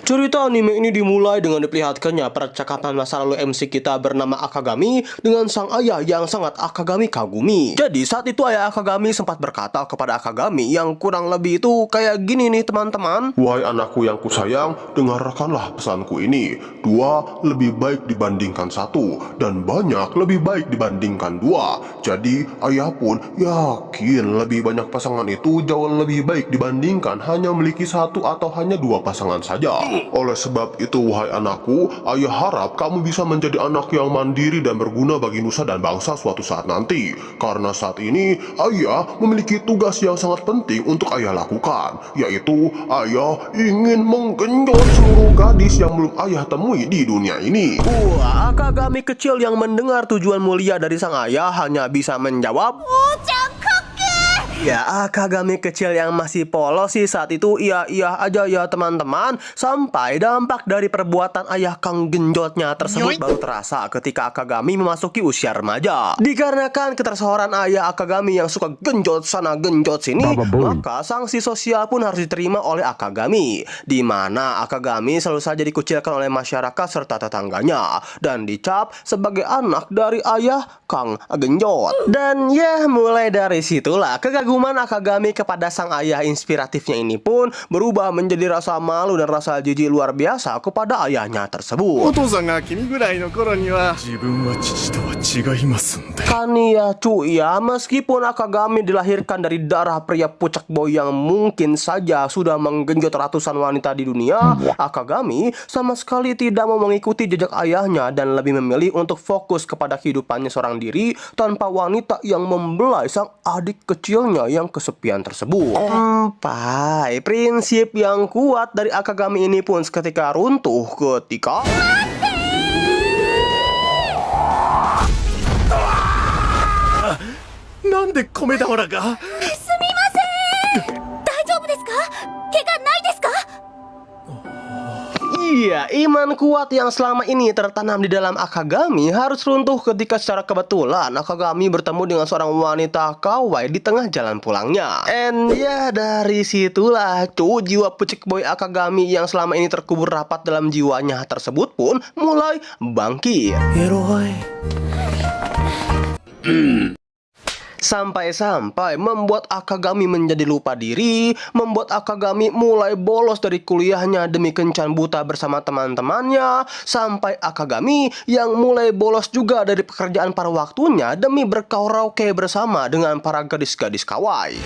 Cerita anime ini dimulai dengan diperlihatkannya percakapan masa lalu MC kita bernama Akagami dengan sang ayah yang sangat Akagami kagumi. Jadi saat itu ayah Akagami sempat berkata kepada Akagami yang kurang lebih itu kayak gini nih teman-teman. Wahai anakku yang kusayang, dengarkanlah pesanku ini. 2 lebih baik dibandingkan 1, dan banyak lebih baik dibandingkan 2. Jadi ayah pun yakin lebih banyak pasangan itu jauh lebih baik dibandingkan hanya memiliki 1 atau hanya 2 pasangan saja. Oleh sebab itu wahai anakku, ayah harap kamu bisa menjadi anak yang mandiri dan berguna bagi nusa dan bangsa suatu saat nanti. Karena saat ini ayah memiliki tugas yang sangat penting untuk ayah lakukan, yaitu ayah ingin menggenjot seluruh gadis yang belum ayah temui di dunia ini. Wah, Akagami kecil yang mendengar tujuan mulia dari sang ayah hanya bisa menjawab, ya, Akagami kecil yang masih polos sih saat itu iya aja ya teman-teman. Sampai dampak dari perbuatan ayah kang genjotnya tersebut baru terasa ketika Akagami memasuki usia remaja. Dikarenakan ketersohoran ayah Akagami yang suka genjot sana genjot sini, maka sanksi sosial pun harus diterima oleh Akagami, di mana Akagami selalu saja dikucilkan oleh masyarakat serta tetangganya dan dicap sebagai anak dari ayah kang genjot. Dan ya, mulai dari situlah kekaguman Akagami kepada sang ayah inspiratifnya ini pun berubah menjadi rasa malu dan rasa jijik luar biasa kepada ayahnya tersebut. Kan ya cuy ya, meskipun Akagami dilahirkan dari darah pria pucak boy yang mungkin saja sudah menggenjot ratusan wanita di dunia, Akagami sama sekali tidak mau mengikuti jejak ayahnya dan lebih memilih untuk fokus kepada kehidupannya seorang diri tanpa wanita yang membelai sang adik kecilnya yang kesepian tersebut. Sampai prinsip yang kuat dari Akagami ini pun seketika runtuh ketika iya, iman kuat yang selama ini tertanam di dalam Akagami harus runtuh ketika secara kebetulan Akagami bertemu dengan seorang wanita kawaii di tengah jalan pulangnya. And ya, dari situlah jiwa pucik boy Akagami yang selama ini terkubur rapat dalam jiwanya tersebut pun mulai bangkit. Sampai-sampai membuat Akagami menjadi lupa diri, membuat Akagami mulai bolos dari kuliahnya demi kencan buta bersama teman-temannya, sampai Akagami yang mulai bolos juga dari pekerjaan pada waktunya demi berkaraoke bersama dengan para gadis-gadis kawaii.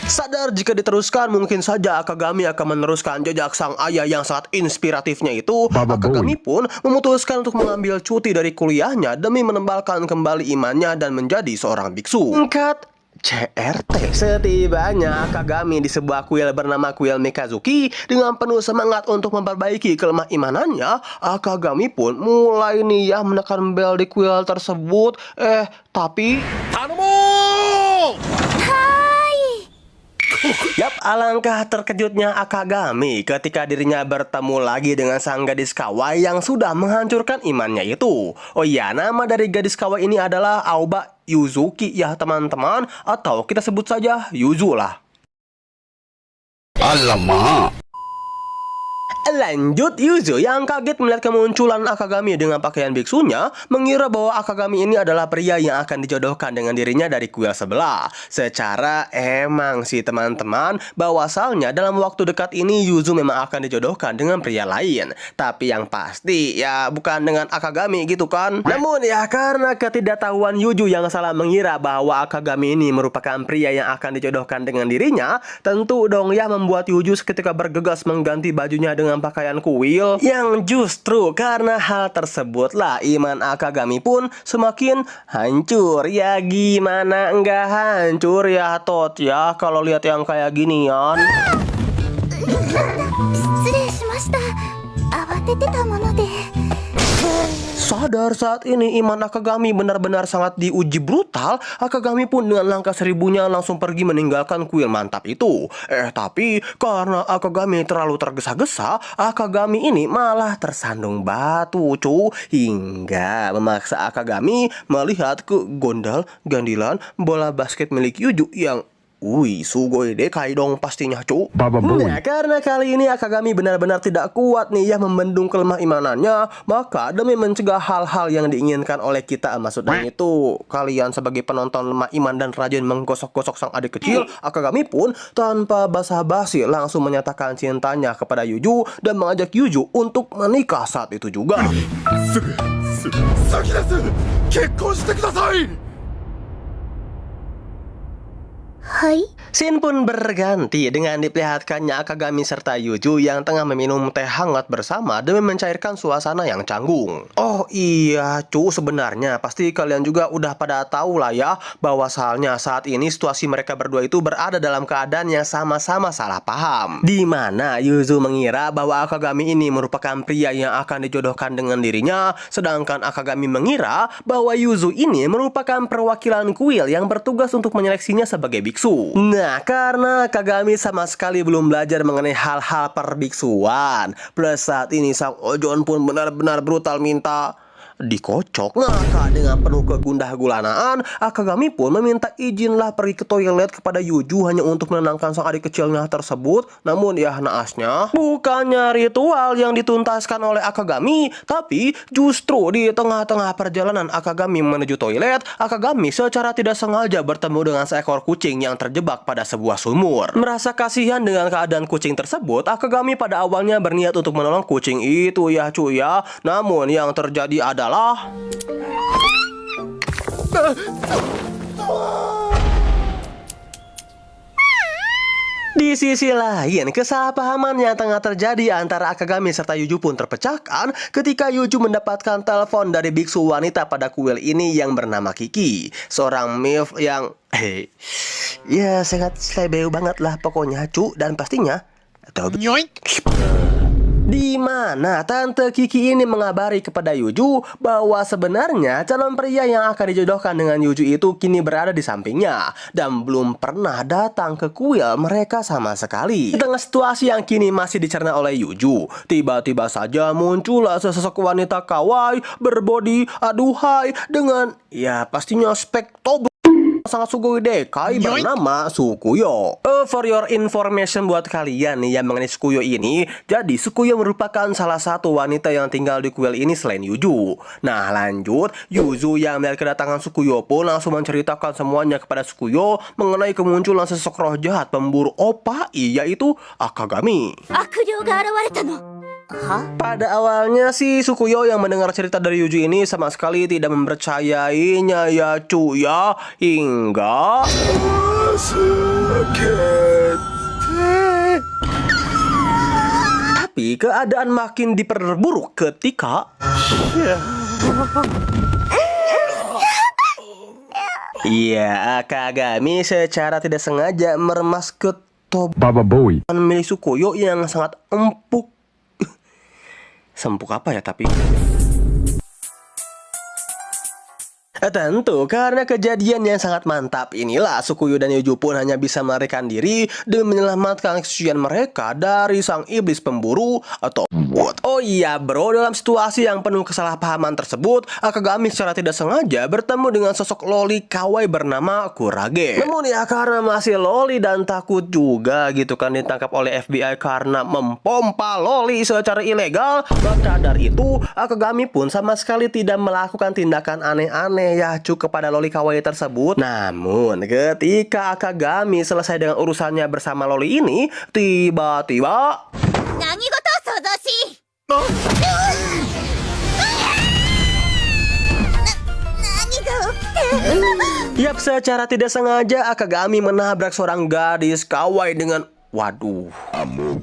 Sadar jika diteruskan mungkin saja Akagami akan meneruskan jejak sang ayah yang sangat inspiratifnya itu, Akagami pun memutuskan untuk mengambil cuti dari kuliahnya demi menembalkan kembali imannya dan menjadi seorang biksu. Cut CRT. Setibanya Akagami di sebuah kuil bernama Kuil Mikazuki, dengan penuh semangat untuk memperbaiki kelemah imanannya, Akagami pun mulai niat menekan bel di kuil tersebut. Tapi yap, alangkah terkejutnya Akagami ketika dirinya bertemu lagi dengan sang gadis kawaii yang sudah menghancurkan imannya itu. Oh iya, nama dari gadis kawaii ini adalah Aoba Yuzuki ya teman-teman, atau kita sebut saja Yuzu lah. Alamak. Lanjut, Yuzu yang kaget melihat kemunculan Akagami dengan pakaian biksunya mengira bahwa Akagami ini adalah pria yang akan dijodohkan dengan dirinya dari kuil sebelah. Secara emang sih teman-teman, bahwasalnya dalam waktu dekat ini Yuzu memang akan dijodohkan dengan pria lain. Tapi yang pasti ya bukan dengan Akagami gitu kan. Namun ya, karena ketidaktahuan Yuzu yang salah mengira bahwa Akagami ini merupakan pria yang akan dijodohkan dengan dirinya, tentu dong ya membuat Yuzu seketika bergegas mengganti bajunya dengan pakaian kuil, yang justru karena hal tersebutlah iman Akagami pun semakin hancur. Ya gimana enggak hancur ya tot ya kalau lihat yang kayak ginian. Sadar saat ini iman Akagami benar-benar sangat diuji brutal, Akagami pun dengan langkah seribunya langsung pergi meninggalkan kuil mantap itu. Tapi karena Akagami terlalu tergesa-gesa, Akagami ini malah tersandung batu hingga memaksa Akagami melihat ke gondal gandilan bola basket milik Yuzu yang Wih, sugoi dekai dong pastinya, cu. Baba Bowie. Nah, karena kali ini Akagami benar-benar tidak kuat nih ya membendung kelemah imanannya, maka demi mencegah hal-hal yang diinginkan oleh kita, maksudnya itu kalian sebagai penonton lemah iman dan rajin menggosok-gosok sang adik kecil, Akagami pun tanpa basa-basi langsung menyatakan cintanya kepada Yuju dan mengajak Yuju untuk menikah saat itu juga. Hai. Scene pun berganti dengan diperlihatkannya Akagami serta Yuju yang tengah meminum teh hangat bersama demi mencairkan suasana yang canggung. Oh iya, cu, sebenarnya pasti kalian juga udah pada tahu lah ya bahwa soalnya saat ini situasi mereka berdua itu berada dalam keadaan yang sama-sama salah paham. Di mana Yuzu mengira bahwa Akagami ini merupakan pria yang akan dijodohkan dengan dirinya, sedangkan Akagami mengira bahwa Yuzu ini merupakan perwakilan kuil yang bertugas untuk menyeleksinya sebagai biksu. Nah, karena Akagami sama sekali belum belajar mengenai hal-hal perbiksuan, plus saat ini sang Ojon pun benar-benar brutal minta dikocok. Maka dengan penuh kegundah gulanaan, Akagami pun meminta izinlah pergi ke toilet kepada Yuju hanya untuk menenangkan sang adik kecilnya tersebut. Namun ya naasnya, bukannya ritual yang dituntaskan oleh Akagami, tapi justru di tengah-tengah perjalanan Akagami menuju toilet, Akagami secara tidak sengaja bertemu dengan seekor kucing yang terjebak pada sebuah sumur. Merasa kasihan dengan keadaan kucing tersebut, Akagami pada awalnya berniat untuk menolong kucing itu ya cuy ya. Namun yang terjadi adalah di sisi lain, kesalahpahaman yang tengah terjadi antara Akagami serta Yuju pun terpecahkan ketika Yuju mendapatkan telepon dari biksu wanita pada kuil ini yang bernama Kiki, seorang MILF yang ya sangat slebeu banget lah pokoknya, cu, dan pastinya di mana Tante Kiki ini mengabari kepada Yuju bahwa sebenarnya calon pria yang akan dijodohkan dengan Yuju itu kini berada di sampingnya dan belum pernah datang ke kuil mereka sama sekali. Di tengah situasi yang kini masih dicerna oleh Yuju, tiba-tiba saja muncullah sesosok wanita kawaii berbodi aduhai dengan ya pastinya spek top sangat sugoi dekai bernama Sukuyo. For your information buat kalian nih yang mengenai Sukuyo ini, jadi Sukuyo merupakan salah satu wanita yang tinggal di kuil ini selain Yuju. Nah lanjut, Yuzu yang melihat kedatangan Sukuyo pun langsung menceritakan semuanya kepada Sukuyo mengenai kemunculan sosok roh jahat pemburu opai, yaitu Akagami. Pada awalnya sih Sukuyo yang mendengar cerita dari Yuju ini sama sekali tidak mempercayainya ya cu ya, hingga tapi keadaan makin diperburuk ketika iya, Akagami secara tidak sengaja meremas ke Baba Bowie milik Sukuyo yang sangat empuk. Sempuk apa ya tapi? Tentu karena kejadian yang sangat mantap inilah Sukuyo dan Yuju pun hanya bisa melarikan diri demi menyelamatkan kesucian mereka dari sang iblis pemburu atau what? Oh iya bro, dalam situasi yang penuh kesalahpahaman tersebut, Akagami secara tidak sengaja bertemu dengan sosok loli kawaii bernama Kurage. Namun ya karena masih loli dan takut juga gitu kan ditangkap oleh FBI karena mempompa loli secara ilegal, maka dari itu Akagami pun sama sekali tidak melakukan tindakan aneh-aneh ya cu kepada loli kawaii tersebut. Namun ketika Akagami selesai dengan urusannya bersama loli ini, tiba-tiba yap, secara tidak sengaja Akagami menabrak seorang gadis kawaii dengan waduh,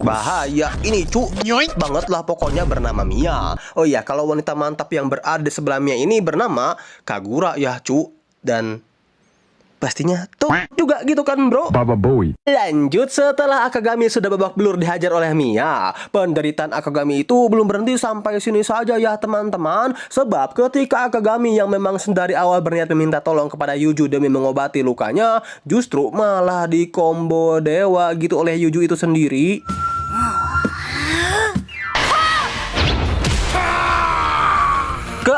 bahaya ini cu banget lah pokoknya bernama Mia. Oh iya, kalau wanita mantap yang berada di sebelah Mia ini bernama Kagura ya cu. Dan pastinya tuh juga gitu kan bro. Baba Bowie. Lanjut, setelah Akagami sudah babak belur dihajar oleh Mia, penderitaan Akagami itu belum berhenti sampai sini saja ya teman-teman. Sebab ketika Akagami yang memang dari awal berniat meminta tolong kepada Yuju demi mengobati lukanya, justru malah dikombo dewa gitu oleh Yuju itu sendiri.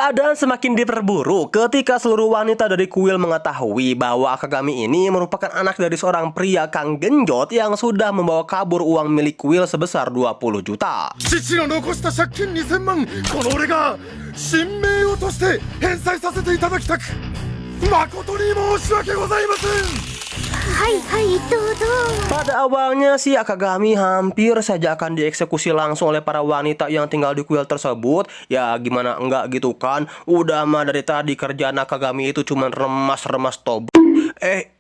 Keadaan semakin diperburuk ketika seluruh wanita dari kuil mengetahui bahwa Akagami ini merupakan anak dari seorang pria Kang Genjot yang sudah membawa kabur uang milik kuil sebesar 20 juta. 父の残した借金2000万この俺が新名誉として返済させていただきたく誠に申し訳ございません。はいはいどうぞ。 Pada awalnya si Akagami hampir saja akan dieksekusi langsung oleh para wanita yang tinggal di kuil tersebut. Ya gimana enggak gitu kan. Udah mah dari tadi kerjaan Akagami itu cuman remas-remas tobat.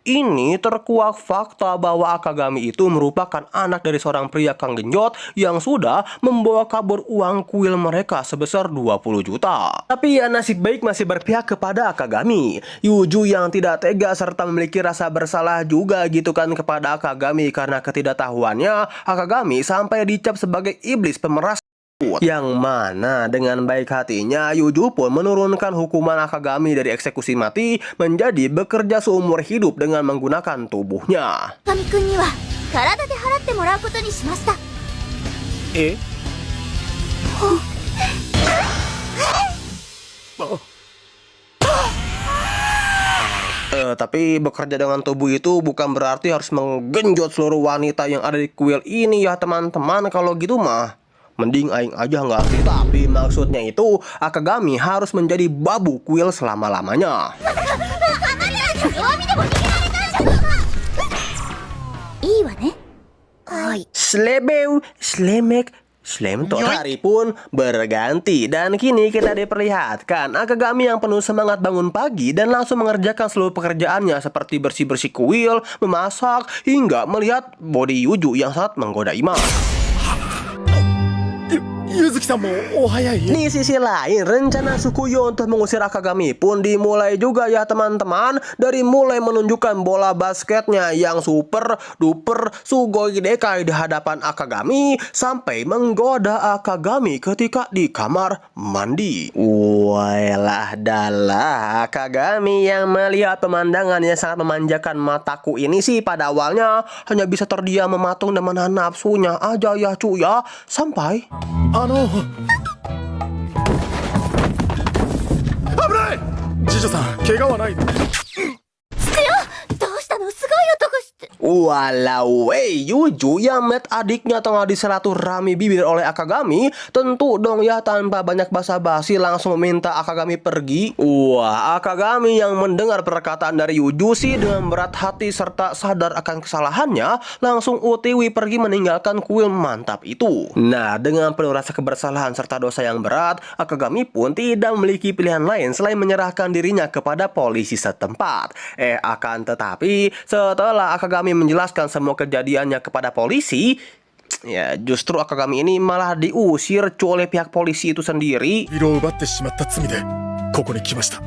Ini terkuak fakta bahwa Akagami itu merupakan anak dari seorang pria Kang Genjot yang sudah membawa kabur uang kuil mereka sebesar 20 juta. Tapi ya nasib baik masih berpihak kepada Akagami. Yuju yang tidak tega serta memiliki rasa bersalah juga gitu kan kepada Akagami karena ketidaktahuannya Akagami sampai dicap sebagai iblis pemeras. Yang mana dengan baik hatinya Yuju pun menurunkan hukuman Akagami dari eksekusi mati menjadi bekerja seumur hidup dengan menggunakan tubuhnya. 神くんには体で払ってもらうことにしました。 Tapi bekerja dengan tubuh itu bukan berarti harus menggenjot seluruh wanita yang ada di kuil ini ya teman-teman. Kalau gitu mah mending aing aja ngerti. Tapi maksudnya itu Akagami harus menjadi babu kuil selama-lamanya. いいわね。はい。 Slebeu, slemek, Slemtot. Hari pun berganti dan kini kita diperlihatkan Akagami yang penuh semangat bangun pagi dan langsung mengerjakan seluruh pekerjaannya seperti bersih-bersih kuil, memasak, hingga melihat body Yuju yang sangat menggoda Ima. ゆずきさんもお早い。 Di sisi lain, rencana Sukuyo untuk mengusir Akagami pun dimulai juga ya teman-teman. Dari mulai menunjukkan bola basketnya yang super duper sugoi dekai di hadapan Akagami sampai menggoda Akagami ketika di kamar mandi. Wailah dalah, Akagami yang melihat pemandangan yang sangat memanjakan mataku ini sih pada awalnya hanya bisa terdiam mematung dan menahan nafsunya aja ya cu ya. Sampai 危ない次女さん怪我はない。つくよ。どうしたの？すごい男して。 Walau Yuju yang melihat adiknya tengah diseratu-rami bibir oleh Akagami, tentu dong ya tanpa banyak basa-basi langsung meminta Akagami pergi. Wah, Akagami yang mendengar perkataan dari Yuju sih dengan berat hati serta sadar akan kesalahannya, langsung OTW pergi meninggalkan kuil mantap itu. Nah, dengan penuh rasa kebersalahan serta dosa yang berat, Akagami pun tidak memiliki pilihan lain selain menyerahkan dirinya kepada polisi setempat. Akan tetapi setelah Akagami menjelaskan semua kejadiannya kepada polisi, ya justru Akagami ini malah diusir oleh pihak polisi itu sendiri. 色を奪ってしまった罪でここに来ました。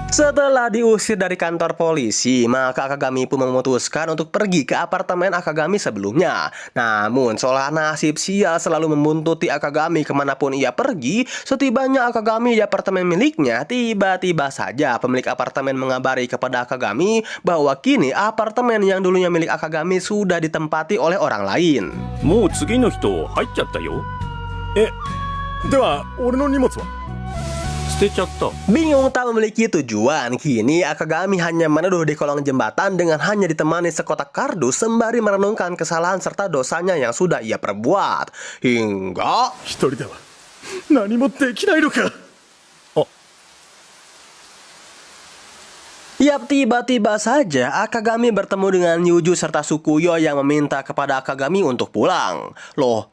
Setelah diusir dari kantor polisi, maka Akagami pun memutuskan untuk pergi ke apartemen Akagami sebelumnya. Namun, seolah nasib sial selalu membuntuti Akagami kemanapun ia pergi, setibanya Akagami di apartemen miliknya, tiba-tiba saja pemilik apartemen mengabari kepada Akagami bahwa kini apartemen yang dulunya milik Akagami sudah ditempati oleh orang lain. もう次の人入っちゃったよ。では俺の荷物は。 捨てちゃった。 Bingung tak memiliki tujuan, kini Akagami hanya meneduh di kolong jembatan dengan hanya ditemani sekotak kardus sembari merenungkan kesalahan serta dosanya yang sudah ia perbuat. Hingga 一人では何もできないのか。 Yap, tiba-tiba saja Akagami bertemu dengan Yuju serta Sukuyo yang meminta kepada Akagami untuk pulang. Loh,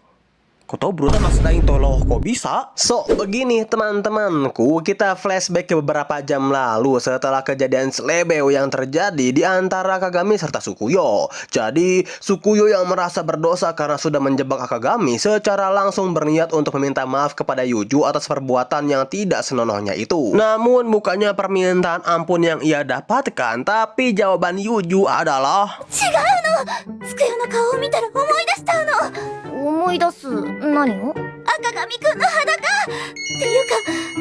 kok tau Bruta maksudnya toloh kok bisa? So, begini teman-temanku, kita flashback ke beberapa jam lalu setelah kejadian Slebeu yang terjadi di antara Akagami serta Sukuyo. Jadi, Sukuyo yang merasa berdosa karena sudah menjebak Akagami secara langsung berniat untuk meminta maaf kepada Yuju atas perbuatan yang tidak senonohnya itu. Namun, bukannya permintaan ampun yang ia dapatkan, tapi jawaban Yuju adalah 違うの。つくよの顔を見たら思い出しちゃうの。思い出す何を？赤髪くんの裸っていうか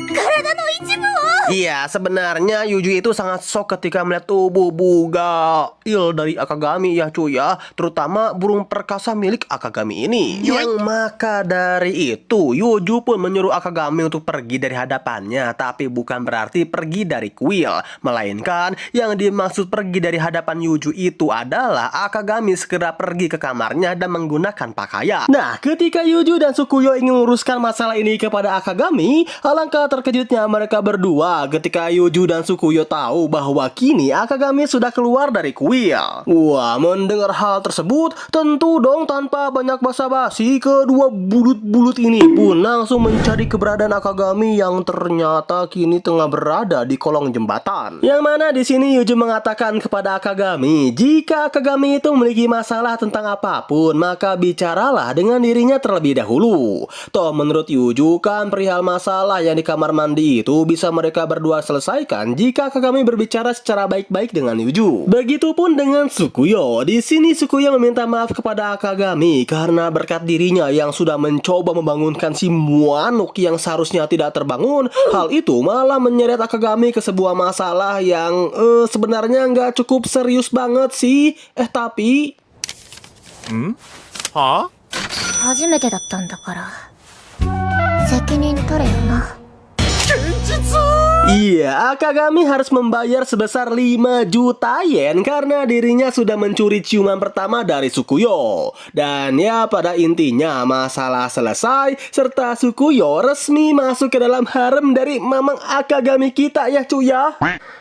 体の一部を。Iya, sebenarnya Yuju itu sangat shock ketika melihat tubuh bugail dari Akagami ya cuy ya, terutama burung perkasa milik Akagami ini. Yang maka dari itu Yuju pun menyuruh Akagami untuk pergi dari hadapannya, tapi bukan berarti pergi dari kuil, melainkan yang dimaksud pergi dari hadapan Yuju itu adalah Akagami segera pergi ke kamarnya dan menggunakan pakaian. Nah, ketika Yuju dan Sukuyo ingin meluruskan masalah ini kepada Akagami, alangkah terkejutnya mereka berdua ketika Yuju dan Sukuyo tahu bahwa kini Akagami sudah keluar dari kuil. Wah, mendengar hal tersebut, tentu dong tanpa banyak basa-basi, kedua bulut-bulut ini pun langsung mencari keberadaan Akagami yang ternyata kini tengah berada di kolong jembatan. Yang mana di sini Yuju mengatakan kepada Akagami, jika Akagami itu memiliki masalah tentang apapun, maka bicaralah dengan dirinya terlebih dahulu. Toh menurut Yuju kan perihal masalah yang di kamar mandi itu bisa mereka berdua selesaikan jika Akagami berbicara secara baik-baik dengan Yuju. Begitupun dengan Sukuyo. Di sini Sukuyo meminta maaf kepada Akagami karena berkat dirinya yang sudah mencoba membangunkan si Muanuk yang seharusnya tidak terbangun, hal itu malah menyeret Akagami ke sebuah masalah yang sebenarnya nggak cukup serius banget sih. Tapi は初めてだったんだから責任取れよな。 iya, Akagami harus membayar sebesar 5 juta yen karena dirinya sudah mencuri ciuman pertama dari Sukuyo. Dan ya pada intinya masalah selesai serta Sukuyo resmi masuk ke dalam harem dari mamang Akagami kita ya cuy ya.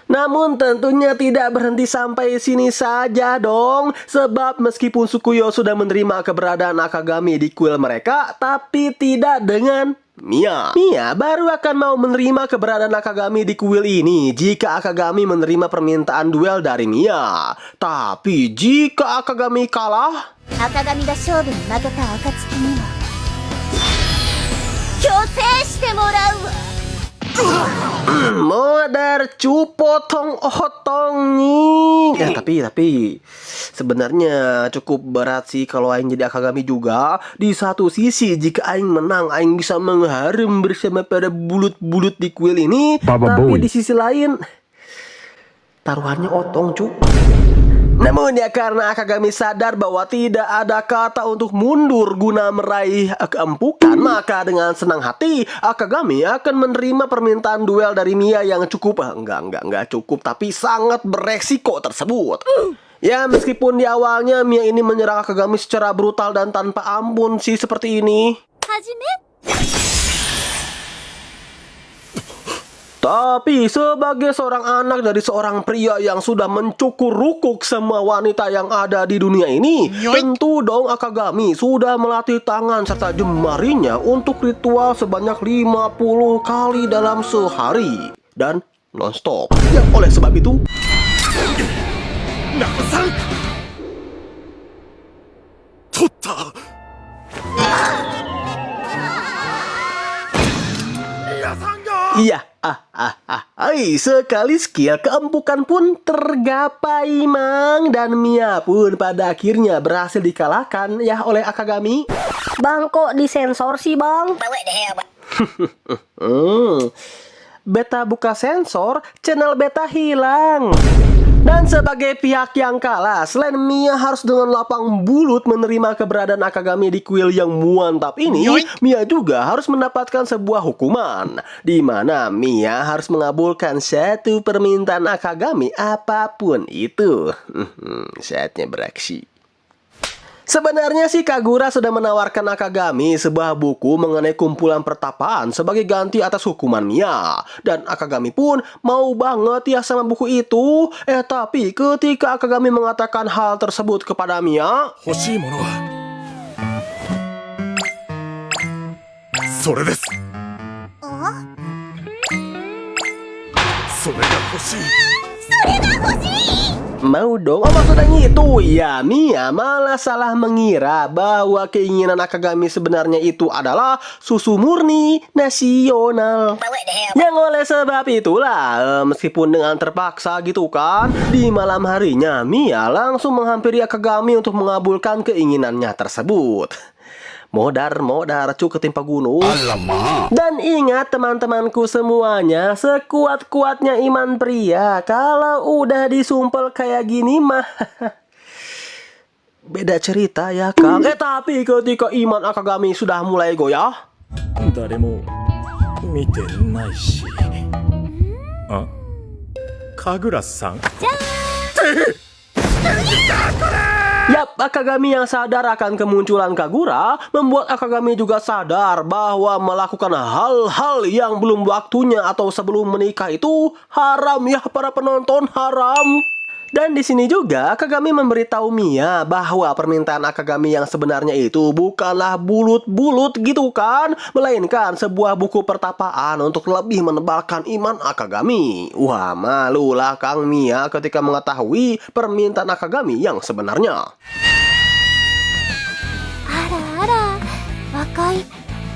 Namun tentunya tidak berhenti sampai sini saja dong, sebab meskipun Sukuyo sudah menerima keberadaan Akagami di kuil mereka, tapi tidak dengan Mia. Mia baru akan mau menerima keberadaan Akagami di kuil ini jika Akagami menerima permintaan duel dari Mia. Tapi jika Akagami kalah, 赤髪が勝負に負けた暁には強制してもらうわ。 modar cupotong otong nih. Ya tapi sebenarnya cukup berat sih kalau aing jadi Akagami juga. Di satu sisi jika aing menang, aing bisa mengharem bersama para bulut-bulut di kuil ini. Tapi di sisi lain taruhannya otong cuk. Namun ya karena Akagami sadar bahwa tidak ada kata untuk mundur guna meraih keempukan, maka dengan senang hati Akagami akan menerima permintaan duel dari Mia yang cukup enggak cukup tapi sangat beresiko tersebut. Ya meskipun di awalnya Mia ini menyerang Akagami secara brutal dan tanpa ampun sih seperti ini. はじめ Tapi sebagai seorang anak dari seorang pria yang sudah mencukur rukuk semua wanita yang ada di dunia ini, tentu dong Akagami sudah melatih tangan serta jemarinya untuk ritual sebanyak 50 kali dalam sehari dan non-stop. Ya oleh sebab itu, ナオさん取った。皆さんが iya, sekali skill keempukan pun tergapai mang, dan Mia pun pada akhirnya berhasil dikalahkan ya oleh Akagami. Bang, kok disensor sih bang? Beta buka sensor, channel beta hilang. Dan sebagai pihak yang kalah, selain Mia harus dengan lapang bulut menerima keberadaan Akagami di kuil yang mantap ini, Mia juga harus mendapatkan sebuah hukuman, di mana Mia harus mengabulkan satu permintaan Akagami apapun itu. Saatnya beraksi. Sebenarnya sih Kagura sudah menawarkan Akagami sebuah buku mengenai kumpulan pertapaan sebagai ganti atas hukuman Mia. Dan Akagami pun mau banget ya sama buku itu. Tapi ketika Akagami mengatakan hal tersebut kepada Mia, 欲しいものはそれです。それが欲しい。 mau dong, maksudnya itu ya. Mia malah salah mengira bahwa keinginan Akagami sebenarnya itu adalah susu murni nasional. Yang oleh sebab itulah, meskipun dengan terpaksa gitu kan, di malam harinya Mia langsung menghampiri Akagami untuk mengabulkan keinginannya tersebut. Modar cu ketimpa gunung. Dan ingat teman-temanku semuanya, sekuat-kuatnya iman pria, kalau udah disumpel kayak gini mah beda cerita ya Kang. Tapi ketika iman Akagami sudah mulai goyah, 誰も見てないし。あ、神楽さん。 Yap, Akagami yang sadar akan kemunculan Kagura membuat Akagami juga sadar bahwa melakukan hal-hal yang belum waktunya atau sebelum menikah itu haram ya para penonton, haram. Dan di sini juga Akagami memberitahu Mia bahwa permintaan Akagami yang sebenarnya itu bukanlah bulut-bulut gitu kan, melainkan sebuah buku pertapaan untuk lebih menebalkan iman Akagami. Wah, malulah Kang Mia ketika mengetahui permintaan Akagami yang sebenarnya. あらあら、若い。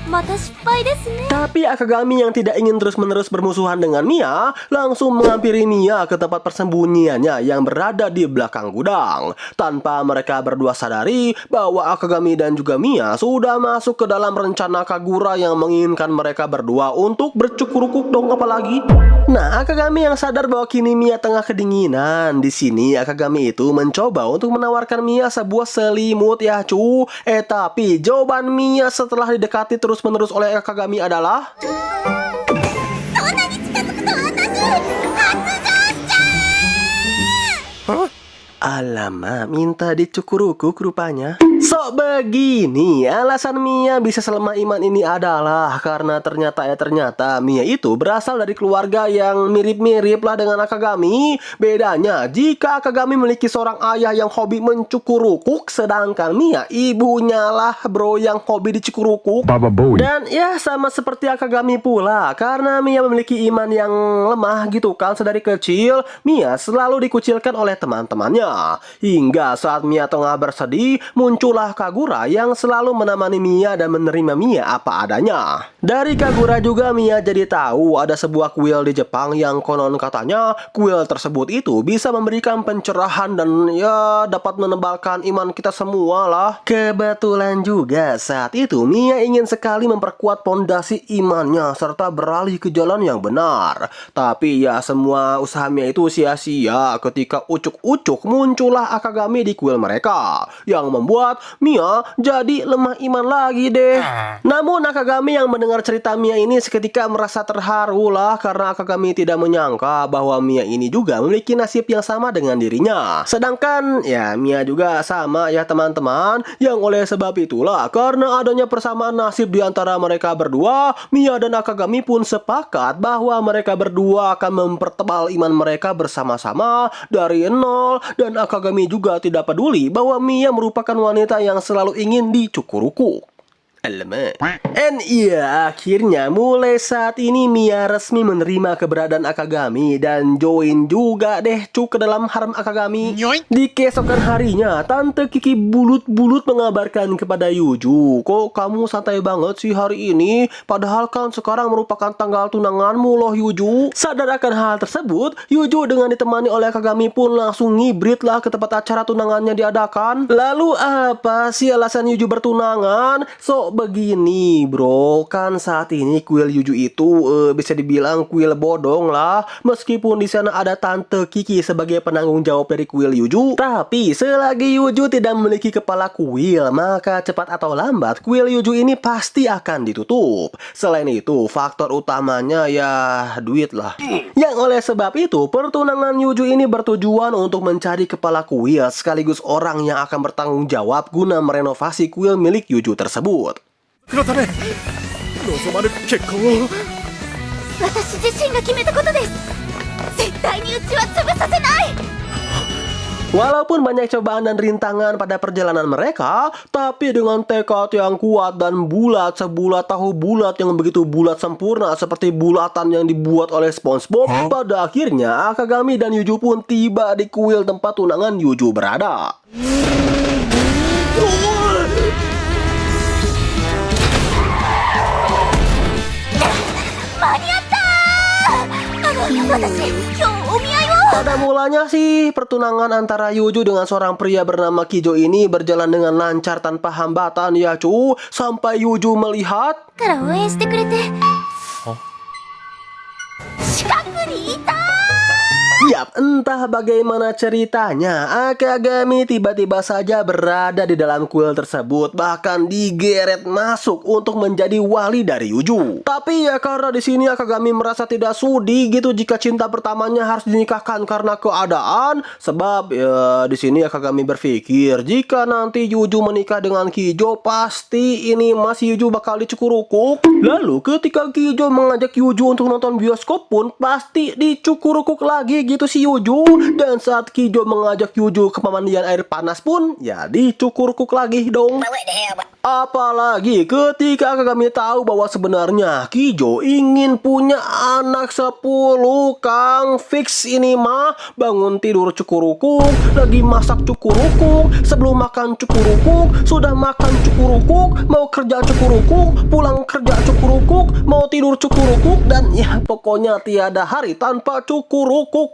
また失敗ですね。 Tapi Akagami yang tidak ingin terus-menerus bermusuhan dengan Mia langsung menghampiri Mia ke tempat persembunyiannya yang berada di belakang gudang. Tanpa mereka berdua sadari bahwa Akagami dan juga Mia sudah masuk ke dalam rencana Kagura yang menginginkan mereka berdua untuk bercukurukuk dong apalagi. Nah, Akagami yang sadar bahwa kini Mia tengah kedinginan. Di sini Akagami itu mencoba untuk menawarkan Mia sebuah selimut ya cu. Tapi jawaban Mia setelah didekati terus-menerus oleh Akagami adalah, そんなに近づくと私発情しちゃう。 alamak, minta dicukurukuk rupanya. So begini, alasan Mia bisa selemah iman ini adalah karena ternyata Mia itu berasal dari keluarga yang mirip-mirip lah dengan Akagami. Bedanya, jika Akagami memiliki seorang ayah yang hobi mencukurukuk, sedangkan Mia ibunya lah bro yang hobi dicukurukuk. Dan ya sama seperti Akagami pula, karena Mia memiliki iman yang lemah gitu kan sedari kecil, Mia selalu dikucilkan oleh teman-temannya. Hingga saat Mia tengah bersedih, muncullah Kagura yang selalu menemani Mia dan menerima Mia apa adanya. Dari Kagura juga Mia jadi tahu ada sebuah kuil di Jepang yang konon katanya kuil tersebut itu bisa memberikan pencerahan dan ya dapat menebalkan iman kita semua lah. Kebetulan juga saat itu Mia ingin sekali memperkuat pondasi imannya serta beralih ke jalan yang benar. Tapi ya semua usaha Mia itu sia-sia ketika ucuk-ucuk muncullah Akagami di kuil mereka yang membuat Mia jadi lemah iman lagi deh. Namun Akagami yang mendengar cerita Mia ini seketika merasa terharu lah karena Akagami tidak menyangka bahwa Mia ini juga memiliki nasib yang sama dengan dirinya. Sedangkan ya Mia juga sama ya teman-teman, yang oleh sebab itulah karena adanya persamaan nasib di antara mereka berdua, Mia dan Akagami pun sepakat bahwa mereka berdua akan mempertebal iman mereka bersama-sama dari nol. Dan Akagami juga tidak peduli bahwa Mia merupakan wanita yang selalu ingin dicukurukuk. Alamak. And iya, akhirnya mulai saat ini Mia resmi menerima keberadaan Akagami dan join juga deh ke dalam harem Akagami. Di keesokan harinya, Tante Kiki bulut-bulut mengabarkan kepada Yuju, kok kamu santai banget sih hari ini? Padahal kan sekarang merupakan tanggal tunanganmu loh Yuju. Sadar akan hal tersebut, Yuju dengan ditemani oleh Akagami pun langsung ngibrit lah ke tempat acara tunangannya diadakan. Lalu apa sih alasan Yuju bertunangan? So begini bro, kan saat ini kuil Yuju itu bisa dibilang kuil bodong lah. Meskipun di sana ada Tante Kiki sebagai penanggung jawab dari kuil Yuju, tapi selagi Yuju tidak memiliki kepala kuil, maka cepat atau lambat kuil Yuju ini pasti akan ditutup. Selain itu, faktor utamanya ya duit lah. Yang oleh sebab itu, pertunangan Yuju ini bertujuan untuk mencari kepala kuil sekaligus orang yang akan bertanggung jawab guna merenovasi kuil milik Yuju tersebut. のため望まぬ結婚を。私自身が決めたことです。絶対にうちは潰させない。 Walaupun banyak cobaan dan rintangan pada perjalanan mereka, tapi dengan tekad yang kuat dan bulat sebulat tahu bulat yang begitu bulat sempurna seperti bulatan yang dibuat oleh SpongeBob, pada akhirnya Akagami dan Yuju pun tiba di kuil tempat tunangan Yuju berada. Pada mulanya Katanya sih pertunangan antara Yuju dengan seorang pria bernama Kijo ini berjalan dengan lancar tanpa hambatan ya cu. Sampai Yuju melihat から応援してくれて近くにいた Yap, entah bagaimana ceritanya, Akagami tiba-tiba saja berada di dalam kuil tersebut, bahkan digeret masuk untuk menjadi wali dari Yuju. Tapi ya karena di sini Akagami merasa tidak sudi gitu jika cinta pertamanya harus dinikahkan karena keadaan, sebab ya di sini Akagami berpikir jika nanti Yuju menikah dengan Kijo, pasti ini Mas Yuju bakal dicukurukuk. Lalu ketika Kijo mengajak Yuju untuk nonton bioskop pun pasti dicukurukuk lagi gitu si Yuju. Dan saat Kijo mengajak Yuju ke pemandian air panas pun ya dicukurukuk lagi dong. Apalagi ketika Akagami tahu bahwa sebenarnya Kijo ingin punya anak 10. Kang fix ini mah bangun tidur cukurukuk, lagi masak cukurukuk, sebelum makan cukurukuk, sudah makan cukurukuk, mau kerja cukurukuk, pulang kerja cukurukuk, mau tidur cukurukuk, dan ya pokoknya tiada hari tanpa cukurukuk.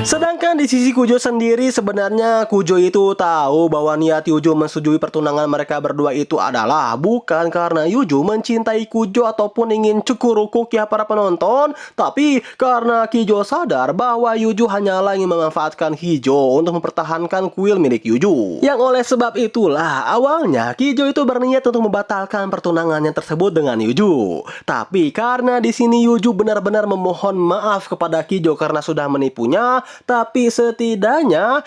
Sedangkan di sisi Kujo sendiri, sebenarnya Kujo itu tahu bahwa niat Yuju menyetujui pertunangan mereka berdua itu adalah bukan karena Yuju mencintai Kujo ataupun ingin cukurukuk ya para penonton, tapi karena Kijo sadar bahwa Yuju hanyalah ingin memanfaatkan Kijo untuk mempertahankan kuil milik Yuju. Yang oleh sebab itulah awalnya Kijo itu berniat untuk membatalkan pertunangannya tersebut dengan Yuju. Tapi karena di sini Yuju benar-benar memohon maaf kepada Kijo karena sudah menipunya. Tapi setidaknya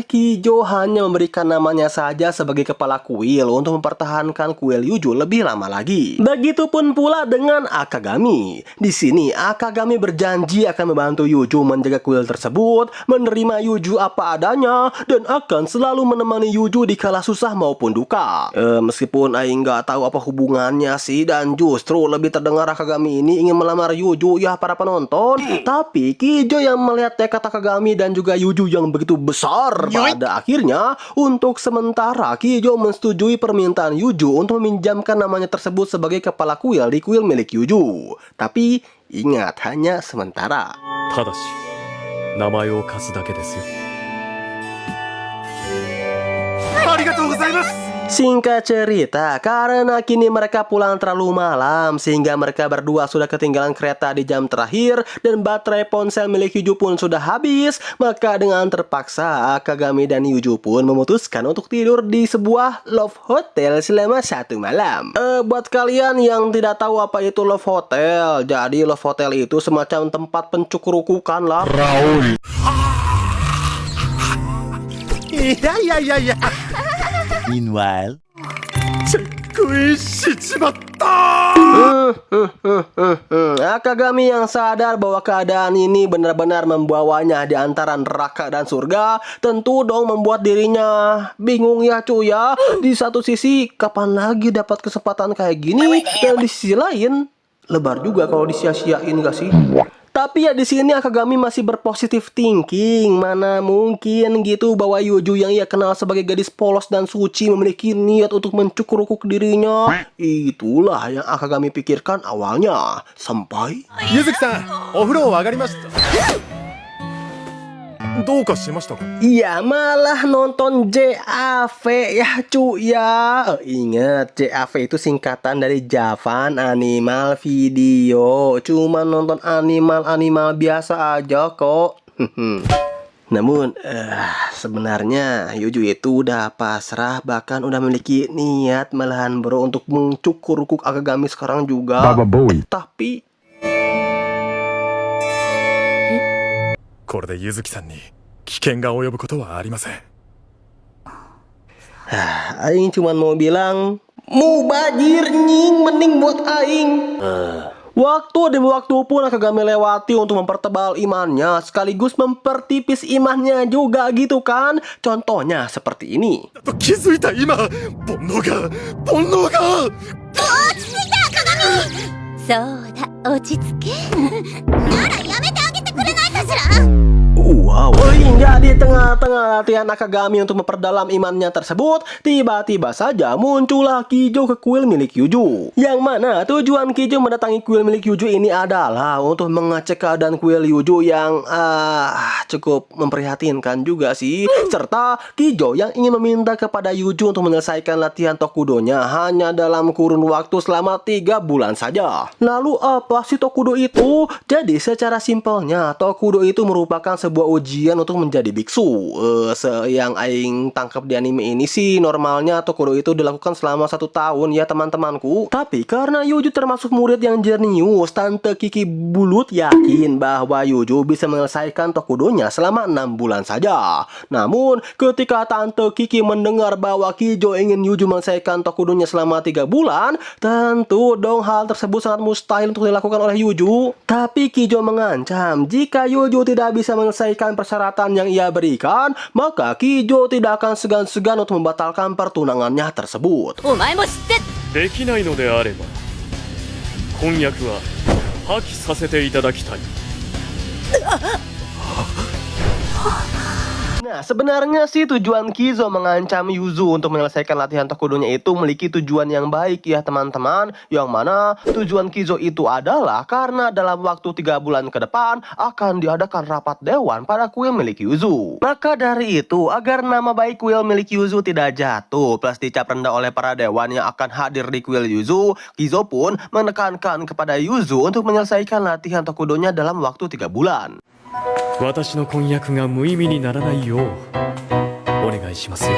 Kijo hanya memberikan namanya saja sebagai kepala kuil untuk mempertahankan kuil Yuju lebih lama lagi. Begitupun pula dengan Akagami. Di sini Akagami berjanji akan membantu Yuju menjaga kuil tersebut, menerima Yuju apa adanya, dan akan selalu menemani Yuju di kala susah maupun duka. Meskipun Aing nggak tahu apa hubungannya sih, dan justru lebih terdengar Akagami ini ingin melamar Yuju ya para penonton. Tapi Kijo yang melihat tekad Akagami dan juga Yuju yang begitu besar, pada akhirnya untuk sementara Kijo menyetujui permintaan Yuju untuk meminjamkan namanya tersebut sebagai kepala kuil di kuil milik Yuju. Tapi ingat, hanya sementara. ただし名前を貸すだけですよ。ありがとうございます。 Singkat cerita, karena kini mereka pulang terlalu malam sehingga mereka berdua sudah ketinggalan kereta di jam terakhir dan baterai ponsel milik Yuju pun sudah habis, maka dengan terpaksa Akagami dan Yuju pun memutuskan untuk tidur di sebuah love hotel selama 1 malam. Buat kalian yang tidak tahu apa itu love hotel, jadi love hotel itu semacam tempat pencukurukukan lah. Meanwhile, 食いしちまった。 Akagami yang sadar bahwa keadaan ini benar-benar membawanya di antara neraka dan surga, tentu dong membuat dirinya bingung ya cuy ya. Di satu sisi kapan lagi dapat kesempatan kayak gini, dan di sisi lain lebar juga kalau disia-siain gak sih? Tapi ya di sini Akagami masih berpositif thinking. Mana mungkin gitu bahwa Yuju yang ia kenal sebagai gadis polos dan suci memiliki niat untuk mencukurukuk dirinya. Itulah yang Akagami pikirkan awalnya. Sampai ゆずきさん、お風呂上がりました。どうかしましたか？ iya malah nonton JAV ya cuy ya. Ingat, JAV itu singkatan dari Javan Animal Video. Cuma nonton animal biasa aja kok. Namun sebenarnya Yuju itu udah pasrah, bahkan udah memiliki niat malahan bro untuk mencukurukuk Akagami sekarang juga. Tapi これでゆずきさんに危険が及ぶことはありません。 Aing cuma mau bilang, mubajir nying, mending buat Aing. Waktu demi waktu pun Akagami lewati untuk mempertebal imannya, sekaligus mempertipis imannya juga gitu kan. Contohnya seperti ini. 気づいた今、煩悩が。そうだ、落ち着けならやめてあげてくれないかしら。 Wow, enggak di tengah-tengah latihan Akagami untuk memperdalam imannya tersebut, tiba-tiba saja muncullah Kijo ke kuil milik Yuju. Yang mana tujuan Kijo mendatangi kuil milik Yuju ini adalah untuk mengecek keadaan kuil Yuju yang cukup memprihatinkan juga sih. Serta Kijo yang ingin meminta kepada Yuju untuk menyelesaikan latihan Tokudonya hanya dalam kurun waktu selama 3 bulan saja. Lalu apa sih Tokudo itu? Jadi secara simpelnya Tokudo itu merupakan sebuah ujian untuk menjadi biksu. Yang aing tangkap di anime ini sih normalnya Tokudo itu dilakukan selama 1 tahun ya teman-temanku. Tapi karena Yuju termasuk murid yang jenius, Tante Kiki Bulut yakin bahwa Yuju bisa menyelesaikan Tokudonya selama 6 bulan saja. Namun ketika Tante Kiki mendengar bahwa Kijo ingin Yuju menyelesaikan Tokudonya selama 3 bulan, tentu dong hal tersebut sangat mustahil untuk dilakukan oleh Yuju. Tapi Kijo mengancam jika Yuju tidak bisa menyelesaikan persyaratan yang ia berikan, maka Kijo tidak akan segan-segan untuk membatalkan pertunangannya tersebut. お前も知ってできないのであれば婚約は破棄させていただきたい。 Nah, sebenarnya sih tujuan Kizo mengancam Yuzu untuk menyelesaikan latihan Tokudonya itu memiliki tujuan yang baik ya teman-teman. Yang mana tujuan Kizo itu adalah karena dalam waktu 3 bulan ke depan akan diadakan rapat dewan pada kuil milik Yuzu. Maka dari itu, agar nama baik kuil milik Yuzu tidak jatuh plus dicap rendah oleh para dewan yang akan hadir di kuil Yuzu, Kizo pun menekankan kepada Yuzu untuk menyelesaikan latihan Tokudonya dalam waktu 3 bulan. 私の婚約が無意味にならないようお願いしますよ。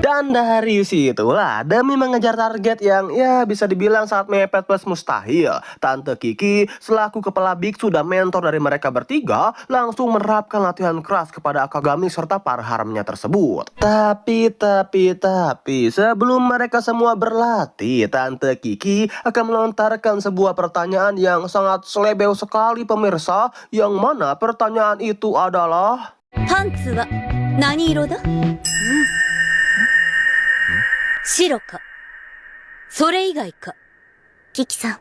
Dan dari situlah, demi mengejar target yang ya bisa dibilang sangat mepet plus mustahil, Tante Kiki selaku kepala biksu dan mentor dari mereka bertiga langsung menerapkan latihan keras kepada Akagami serta para haramnya tersebut. Tapi sebelum mereka semua berlatih, Tante Kiki akan melontarkan sebuah pertanyaan yang sangat selebeu sekali pemirsa, yang mana pertanyaan itu adalah, パンツは何色だ白かそれ以外かキキさん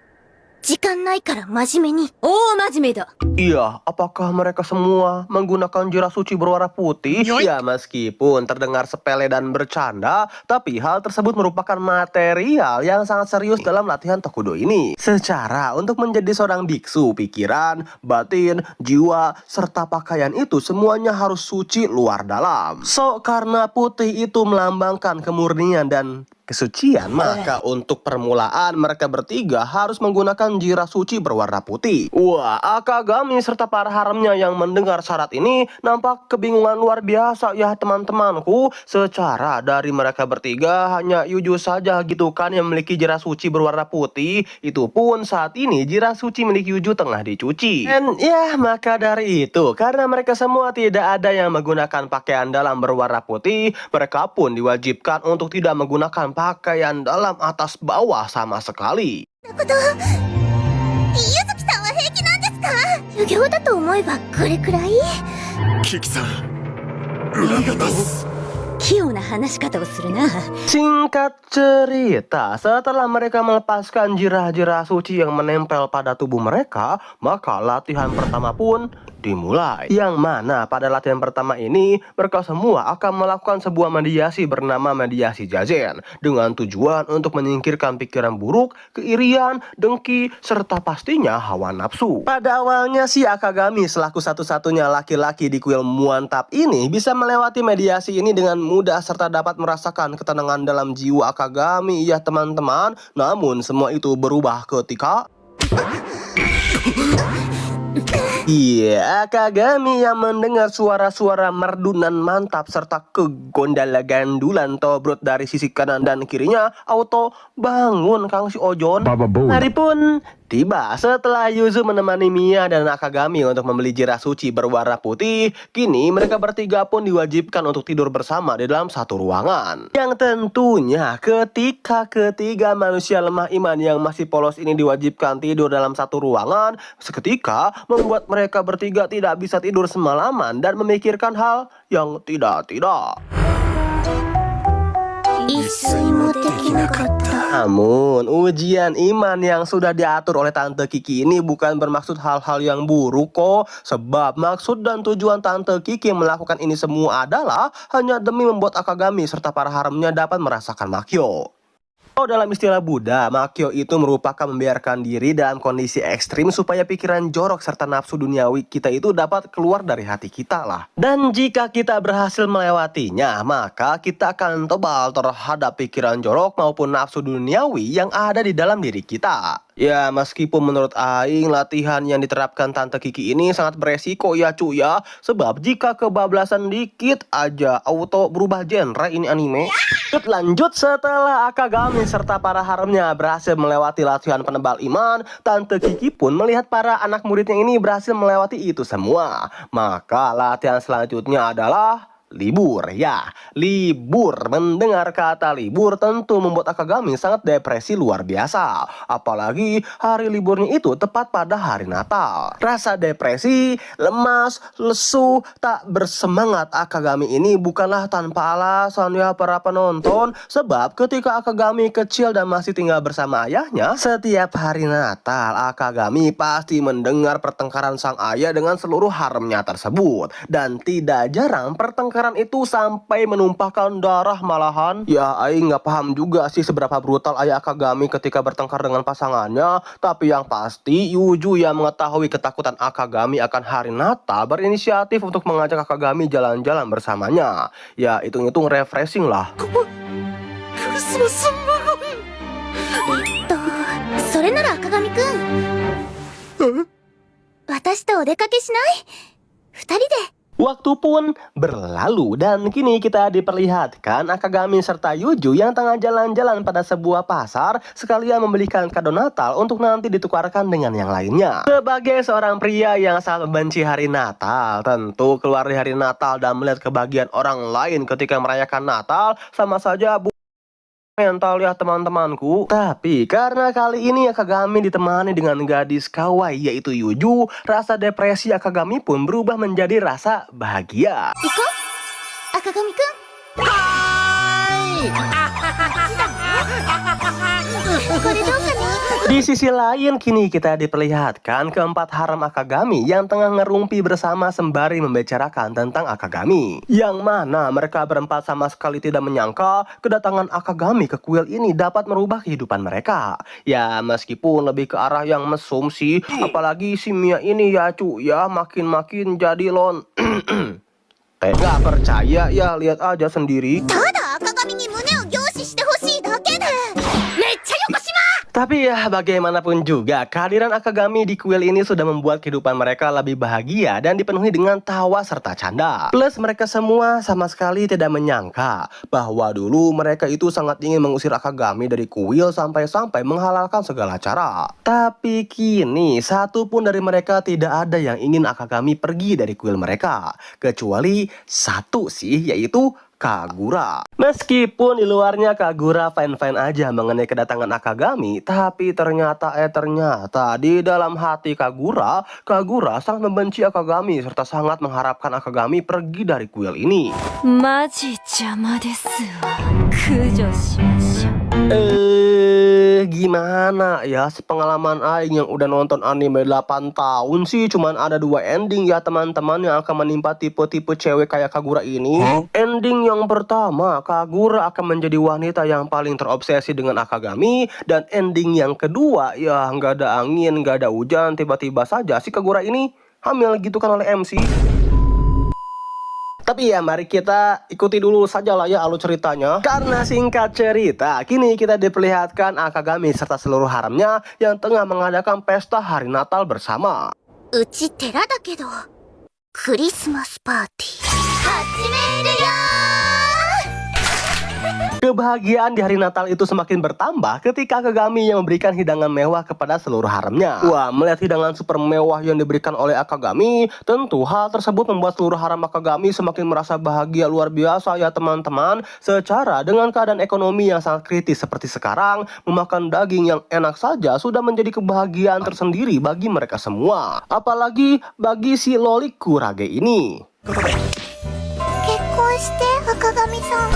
時間ないから真面目に大真面目だ iya, apakah mereka semua menggunakan Jirasuchi berwarna putih? Ya, meskipun terdengar sepele dan bercanda, tapi hal tersebut merupakan material yang sangat serius dalam latihan Tokudo ini. Secara untuk menjadi seorang biksu, pikiran, batin, jiwa, serta pakaian itu semuanya harus suci luar dalam. So, karena putih itu melambangkan kemurnian dan kesucian, maka untuk permulaan mereka bertiga harus menggunakan Jirasuchi berwarna putih. Wah, Akagami serta para haramnya yang mendengar syarat ini nampak kebingungan luar biasa ya teman-temanku. Secara dari mereka bertiga hanya Yuju saja gitu kan yang memiliki Jirasuchi berwarna putih. Itu pun saat ini Jirasuchi milik Yuju tengah dicuci. Dan ya, maka dari itu karena mereka semua tidak ada yang menggunakan pakaian dalam berwarna putih, mereka pun diwajibkan untuk tidak menggunakan pakaian dalam atas bawah sama sekali. 柚月さんは平気なんですか修行だと思えばこれくらいキキさん裏方を器用な話し方をするな Singkat cerita, setelah mereka melepaskan jirah-jirah suci yang menempel pada tubuh mereka, maka latihan pertama pun dimulai. Yang mana pada latihan pertama ini, mereka semua akan melakukan sebuah mediasi bernama mediasi Zazen, dengan tujuan untuk menyingkirkan pikiran buruk, keirian, dengki, serta pastinya hawa nafsu. Pada awalnya si Akagami selaku satu-satunya laki-laki di kuil Muantab ini bisa melewati mediasi ini dengan mudah serta dapat merasakan ketenangan dalam jiwa Akagami ya teman-teman. Namun semua itu berubah ketika iya, Akagami yang mendengar suara-suara merdunan mantap serta kegondala-gandulan tobrut dari sisi kanan dan kirinya, auto bangun Kang si Ojon. Hari pun tiba setelah Yuzu menemani Mia dan Akagami untuk membeli Jirasuchi berwarna putih. Kini mereka bertiga pun diwajibkan untuk tidur bersama di dalam satu ruangan. Yang tentunya ketika ketiga manusia lemah iman yang masih polos ini diwajibkan tidur dalam satu ruangan, seketika membuat mereka bertiga tidak bisa tidur semalaman dan memikirkan hal yang tidak-tidak. い睡もできなかった。 Namun, ujian iman yang sudah diatur oleh Tante Kiki ini bukan bermaksud hal-hal yang buruk kok. Sebab maksud dan tujuan Tante Kiki melakukan ini semua adalah hanya demi membuat Akagami serta para haremnya dapat merasakan Makyo. Oh, dalam istilah Buddha, Makyo itu merupakan membiarkan diri dalam kondisi ekstrim supaya pikiran jorok serta nafsu duniawi kita itu dapat keluar dari hati kita lah. Dan jika kita berhasil melewatinya, maka kita akan tebal terhadap pikiran jorok maupun nafsu duniawi yang ada di dalam diri kita. Ya, meskipun menurut Aing latihan yang diterapkan Tante Kiki ini sangat beresiko ya cuy ya. Sebab jika kebablasan dikit aja auto berubah genre ini anime. Lanjut, setelah Akagami serta para haremnya berhasil melewati latihan penebal iman, Tante Kiki pun melihat para anak muridnya ini berhasil melewati itu semua. Maka latihan selanjutnya adalah libur. Ya, libur. Mendengar kata libur tentu membuat Akagami sangat depresi luar biasa. Apalagi hari liburnya itu tepat pada hari Natal. Rasa depresi, lemas, lesu, tak bersemangat Akagami ini bukanlah tanpa alasan ya para penonton. Sebab ketika Akagami kecil dan masih tinggal bersama ayahnya, setiap hari Natal Akagami pasti mendengar pertengkaran sang ayah dengan seluruh haremnya tersebut. Dan tidak jarang pertengkaran itu sampai menumpahkan darah malahan. Ya, Aing nggak paham juga sih seberapa brutal ayah Akagami ketika bertengkar dengan pasangannya. Tapi yang pasti Yuju yang mengetahui ketakutan Akagami akan hari Natal berinisiatif untuk mengajak Akagami jalan-jalan bersamanya. Ya, hitung-hitung refreshing lah. それなら赤髪くん。私とお出かけしない？二人で。 Waktu pun berlalu dan kini kita diperlihatkan Akagami serta Yuju yang tengah jalan-jalan pada sebuah pasar sekalian membelikan kado Natal untuk nanti ditukarkan dengan yang lainnya. Sebagai seorang pria yang sangat membenci hari Natal, tentu keluar di hari Natal dan melihat kebahagiaan orang lain ketika merayakan Natal sama saja mental ya teman-temanku. Tapi karena kali ini Akagami ditemani dengan gadis kawaii yaitu Yuju, rasa depresi Akagami pun berubah menjadi rasa bahagia. 行こう赤髪くん。これどうかな？ Di sisi lain kini kita diperlihatkan keempat harem Akagami yang tengah ngerumpi bersama sembari membicarakan tentang Akagami. Yang mana mereka berempat sama sekali tidak menyangka kedatangan Akagami ke kuil ini dapat merubah kehidupan mereka. Ya, meskipun lebih ke arah yang mesum sih, apalagi si Mia ini ya cuy ya makin-makin jadi lon. Gak percaya ya, lihat aja sendiri. ただ赤髪に胸を凝視してほしいだけで。めっちゃ横島。 Tapi ya bagaimanapun juga, kehadiran Akagami di kuil ini sudah membuat kehidupan mereka lebih bahagia dan dipenuhi dengan tawa serta canda. Plus mereka semua sama sekali tidak menyangka bahwa dulu mereka itu sangat ingin mengusir Akagami dari kuil sampai-sampai menghalalkan segala cara. Tapi kini satu pun dari mereka tidak ada yang ingin Akagami pergi dari kuil mereka. Kecuali satu sih, yaitu Kagura. Meskipun di luarnya Kagura fine-fine aja mengenai kedatangan Akagami, tapi ternyata di dalam hati Kagura sangat membenci Akagami serta sangat mengharapkan Akagami pergi dari kuil ini. マジ邪魔ですわ。駆除しましょう。 Gimana ya sepengalaman Aing yang udah nonton anime 8 tahun sih cuman ada 2 ending ya teman-teman yang akan menimpa tipe-tipe cewek kayak Kagura ini. Ending yang pertama, Kagura akan menjadi wanita yang paling terobsesi dengan Akagami. Dan ending yang kedua, ya nggak ada angin, nggak ada hujan, tiba-tiba saja si Kagura ini hamil gitu kan oleh MC. Tapi ya mari kita ikuti dulu saja lah ya alur ceritanya. Karena singkat cerita, kini kita diperlihatkan Akagami serta seluruh haremnya yang tengah mengadakan pesta hari Natal bersama. うち寺だけどクリスマスパーティー始めるよ。 Kebahagiaan di hari Natal itu semakin bertambah ketika Akagami yang memberikan hidangan mewah kepada seluruh haremnya. Wah, melihat hidangan super mewah yang diberikan oleh Akagami, tentu hal tersebut membuat seluruh harem Akagami semakin merasa bahagia luar biasa ya teman-teman. Secara dengan keadaan ekonomi yang sangat kritis seperti sekarang, memakan daging yang enak saja sudah menjadi kebahagiaan tersendiri bagi mereka semua. Apalagi bagi si Loli Kurage ini. 結婚して赤髪さん。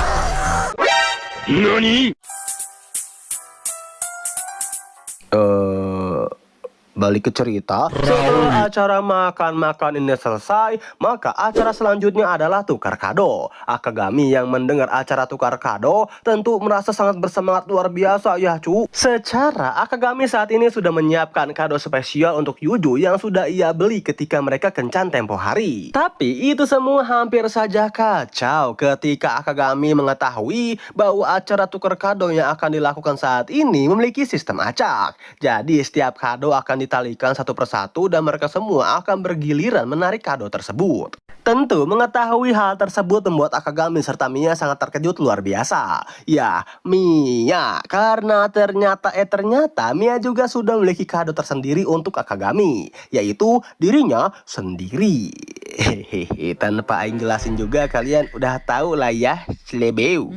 Balik ke cerita, setelah acara makan-makan ini selesai, maka acara selanjutnya adalah tukar kado. Akagami yang mendengar acara tukar kado tentu merasa sangat bersemangat luar biasa ya cu. Secara Akagami saat ini sudah menyiapkan kado spesial untuk Yuju yang sudah ia beli ketika mereka kencan tempo hari. Tapi itu semua hampir saja kacau ketika Akagami mengetahui bahwa acara tukar kado yang akan dilakukan saat ini memiliki sistem acak. Jadi setiap kado akan ditalikan satu persatu dan mereka semua akan bergiliran menarik kado tersebut. Tentu mengetahui hal tersebut membuat Akagami serta Mia sangat terkejut luar biasa. Ya, Mia, karena ternyata Mia juga sudah memiliki kado tersendiri untuk Akagami, yaitu dirinya sendiri. Hehehe, tanpa Aing jelasin juga kalian udah tahu lah ya, selebeu.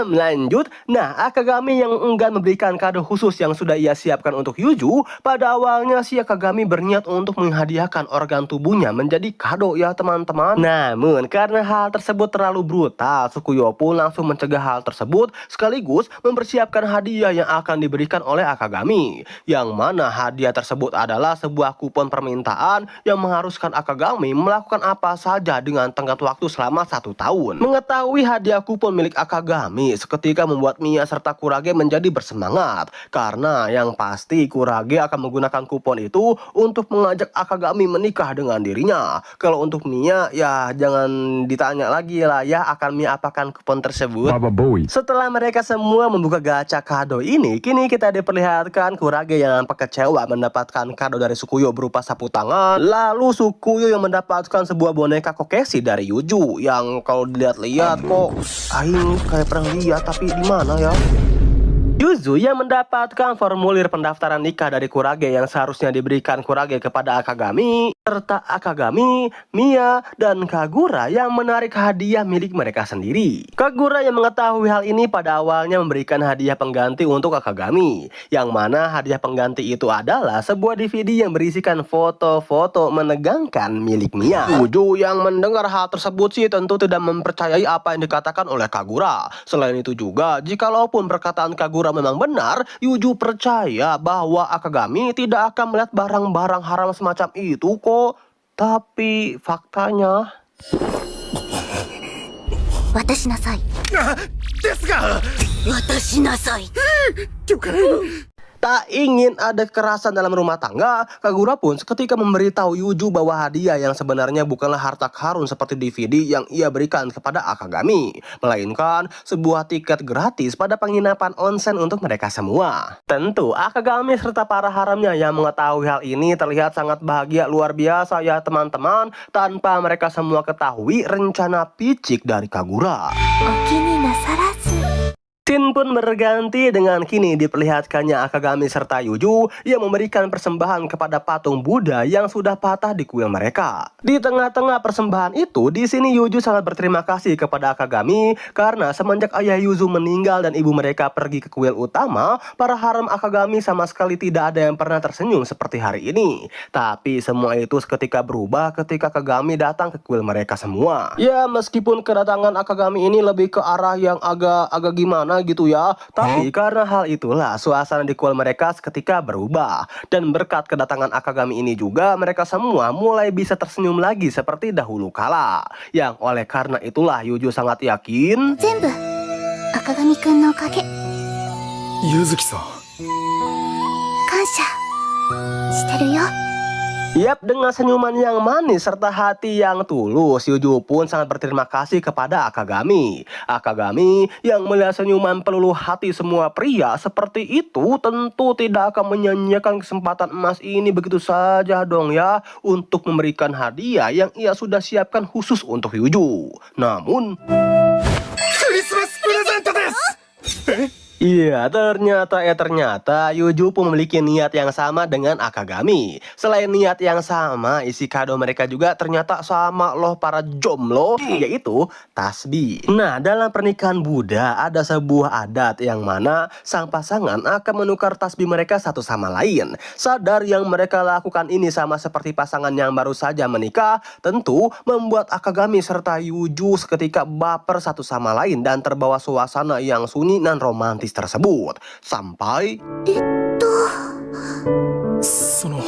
Lanjut, nah Akagami yang enggan memberikan kado khusus yang sudah ia siapkan untuk Yuju. Pada awalnya si Akagami berniat untuk menghadiahkan organ tubuhnya menjadi kado ya teman-teman. Namun karena hal tersebut terlalu brutal, Sukuyo pun langsung mencegah hal tersebut sekaligus mempersiapkan hadiah yang akan diberikan oleh Akagami. Yang mana hadiah tersebut adalah sebuah kupon permintaan yang mengharuskan Akagami melakukan apa saja dengan tenggat waktu selama 1 tahun. Mengetahui hadiah kupon milik Akagami seketika membuat Mia serta Kurage menjadi bersemangat. Karena yang pasti Kurage akan menggunakan kupon itu untuk mengajak Akagami menikah dengan dirinya. Kalau untuk Mia ya jangan ditanya lagi lah ya akan Mia apakan kupon tersebut. Setelah mereka semua membuka gacha kado ini, kini kita diperlihatkan Kurage yang nampak kecewa mendapatkan kado dari Sukuyo berupa sapu tangan. Lalu Sukuyo yang mendapatkan sebuah boneka Kokeshi dari Yuju yang kalau dilihat-lihat kok Aing kayak pernah lihat tapi di mana ya? Yuzu yang mendapatkan formulir pendaftaran nikah dari Kurage yang seharusnya diberikan Kurage kepada Akagami, serta Akagami, Mia, dan Kagura yang menarik hadiah milik mereka sendiri. Kagura yang mengetahui hal ini pada awalnya memberikan hadiah pengganti untuk Akagami, yang mana hadiah pengganti itu adalah sebuah DVD yang berisikan foto-foto menegangkan milik Mia. Yuzu yang mendengar hal tersebut sih tentu tidak mempercayai apa yang dikatakan oleh Kagura. Selain itu juga, jikalaupun perkataan Kagura memang benar, Yuju percaya bahwa Akagami tidak akan melihat barang-barang haram semacam itu kok. Tapi faktanya... Watashi nasai. ですが Watashi nasai. 了解 Tak ingin ada kekerasan dalam rumah tangga, Kagura pun seketika memberitahu Yuju bahwa hadiah yang sebenarnya bukanlah harta karun seperti DVD yang ia berikan kepada Akagami, melainkan sebuah tiket gratis pada penginapan onsen untuk mereka semua. Tentu Akagami serta para haramnya yang mengetahui hal ini terlihat sangat bahagia luar biasa ya teman-teman, tanpa mereka semua ketahui rencana picik dari Kagura. Okini nasarazu. Scene pun berganti dengan kini diperlihatkannya Akagami serta Yuju yang memberikan persembahan kepada patung Buddha yang sudah patah di kuil mereka. Di tengah-tengah persembahan itu, di sini Yuju sangat berterima kasih kepada Akagami karena semenjak ayah Yuzu meninggal dan ibu mereka pergi ke kuil utama, para haram Akagami sama sekali tidak ada yang pernah tersenyum seperti hari ini. Tapi semua itu seketika berubah ketika Akagami datang ke kuil mereka semua. Ya meskipun kedatangan Akagami ini lebih ke arah yang agak gimana gitu ya, tapi karena hal itulah suasana di kuil mereka seketika berubah, dan berkat kedatangan Akagami ini juga mereka semua mulai bisa tersenyum lagi seperti dahulu kala. Yang oleh karena itulah Yuju sangat yakin 全部赤髪くんのおかげ。柚月さん、感謝してるよ。 Yap, dengan senyuman yang manis serta hati yang tulus, Yuju pun sangat berterima kasih kepada Akagami. Akagami yang melihat senyuman peluluh hati semua pria seperti itu tentu tidak akan menyanyiakan kesempatan emas ini begitu saja dong ya, untuk memberikan hadiah yang ia sudah siapkan khusus untuk Yuju. Namun... クリスマスプレゼントです え Iya, ternyata Yuju pun memiliki niat yang sama dengan Akagami. Selain niat yang sama, isi kado mereka juga ternyata sama loh para jomblo, yaitu tasbih. Nah, dalam pernikahan Buddha ada sebuah adat yang mana sang pasangan akan menukar tasbih mereka satu sama lain. Sadar yang mereka lakukan ini sama seperti pasangan yang baru saja menikah, tentu membuat Akagami serta Yuju seketika baper satu sama lain dan terbawa suasana yang sunyi dan romantis tersebut. Sampai その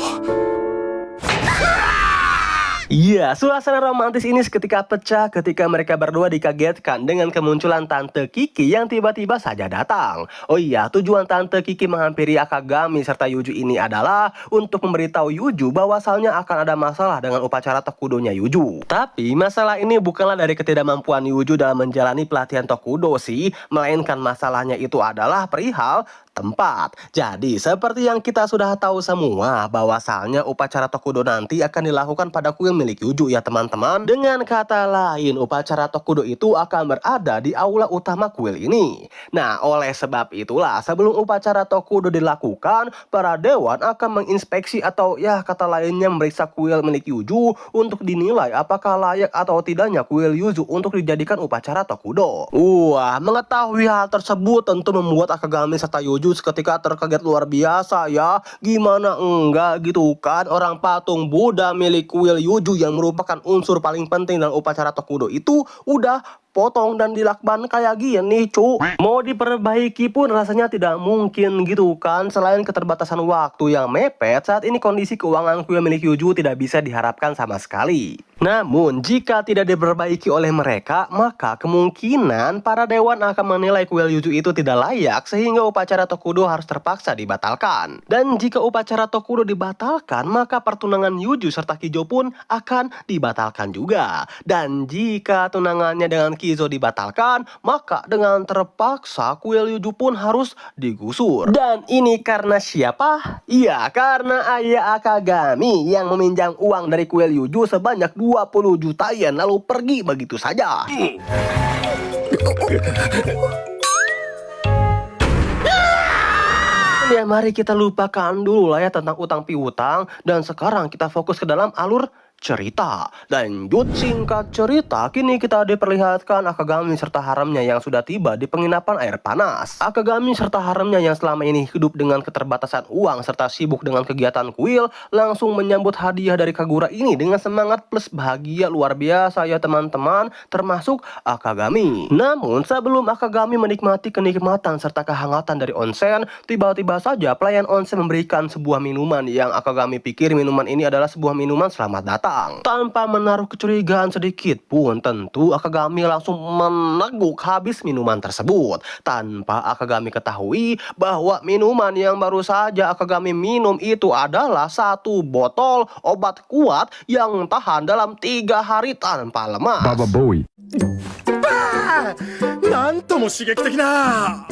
iya, suasana romantis ini seketika pecah ketika mereka berdua dikagetkan dengan kemunculan Tante Kiki yang tiba-tiba saja datang. Oh iya, tujuan Tante Kiki menghampiri Akagami serta Yuju ini adalah untuk memberitahu Yuju bahwasalnya akan ada masalah dengan upacara Tokudonya Yuju. Tapi masalah ini bukanlah dari ketidakmampuan Yuju dalam menjalani pelatihan Tokudo sih, melainkan masalahnya itu adalah perihal tempat. Jadi seperti yang kita sudah tahu semua bahwasalnya upacara Tokudo nanti akan dilakukan pada kuil milik Yuju ya teman-teman. Dengan kata lain, upacara Tokudo itu akan berada di aula utama kuil ini. Nah, oleh sebab itulah sebelum upacara Tokudo dilakukan, para dewan akan menginspeksi atau ya kata lainnya memeriksa kuil milik Yuju untuk dinilai apakah layak atau tidaknya kuil Yuju untuk dijadikan upacara Tokudo. Wah, mengetahui hal tersebut tentu membuat Akagami serta Yuju seketika terkaget luar biasa ya. Gimana enggak gitu kan, orang patung Buddha milik kuil Yuju yang merupakan unsur paling penting dalam upacara Tokudo itu udah potong dan dilakban kayak gini cu. Mau diperbaiki pun rasanya tidak mungkin gitu kan. Selain keterbatasan waktu yang mepet, saat ini kondisi keuangan kuil milik Yuju tidak bisa diharapkan sama sekali. Namun jika tidak diperbaiki oleh mereka, maka kemungkinan para dewan akan menilai kuil Yuju itu tidak layak sehingga upacara Tokudo harus terpaksa dibatalkan. Dan jika upacara Tokudo dibatalkan, maka pertunangan Yuju serta Kijo pun akan dibatalkan juga. Dan jika tunangannya dengan Kizo dibatalkan, maka dengan terpaksa kuil Yuju pun harus digusur. Dan ini karena siapa? Iya, karena ayah Akagami yang meminjam uang dari kuil Yuju sebanyak 20 juta yen lalu pergi begitu saja. Ya, mari kita lupakan dulu lah ya tentang utang piutang dan sekarang kita fokus ke dalam alur cerita. Lanjut singkat cerita, kini kita diperlihatkan Akagami serta haremnya yang sudah tiba di penginapan air panas. Akagami serta haremnya yang selama ini hidup dengan keterbatasan uang serta sibuk dengan kegiatan kuil langsung menyambut hadiah dari Kagura ini dengan semangat plus bahagia luar biasa ya teman-teman, termasuk Akagami. Namun sebelum Akagami menikmati kenikmatan serta kehangatan dari onsen, tiba-tiba saja pelayan onsen memberikan sebuah minuman yang Akagami pikir minuman ini adalah sebuah minuman selamat datang. Tanpa menaruh kecurigaan sedikit pun, tentu Akagami langsung meneguk habis minuman tersebut. Tanpa Akagami ketahui bahwa minuman yang baru saja Akagami minum itu adalah satu botol obat kuat yang tahan dalam 3 hari tanpa lemas. Baba Boy. なんとも刺激的な。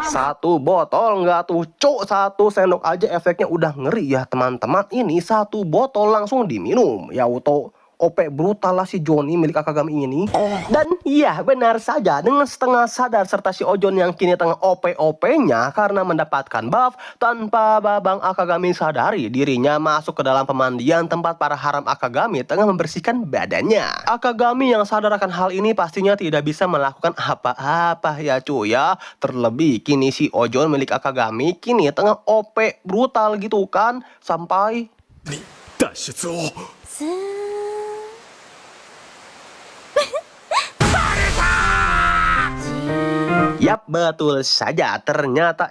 Satu botol nggak tuh cuk, 1 sendok aja efeknya udah ngeri ya teman-teman. Ini 1 botol langsung diminum ya auto. OP brutal lah si Johnny milik Akagami ini. Dan iya benar saja, dengan setengah sadar serta si Ojon yang kini tengah OP-OP-nya karena mendapatkan buff, tanpa babang Akagami sadari dirinya masuk ke dalam pemandian tempat para haram Akagami tengah membersihkan badannya. Akagami yang sadar akan hal ini pastinya tidak bisa melakukan apa-apa ya cuy ya. Terlebih kini si Ojon milik Akagami kini tengah OP brutal gitu kan, sampai 脱出を。 Yap, betul saja. Ternyata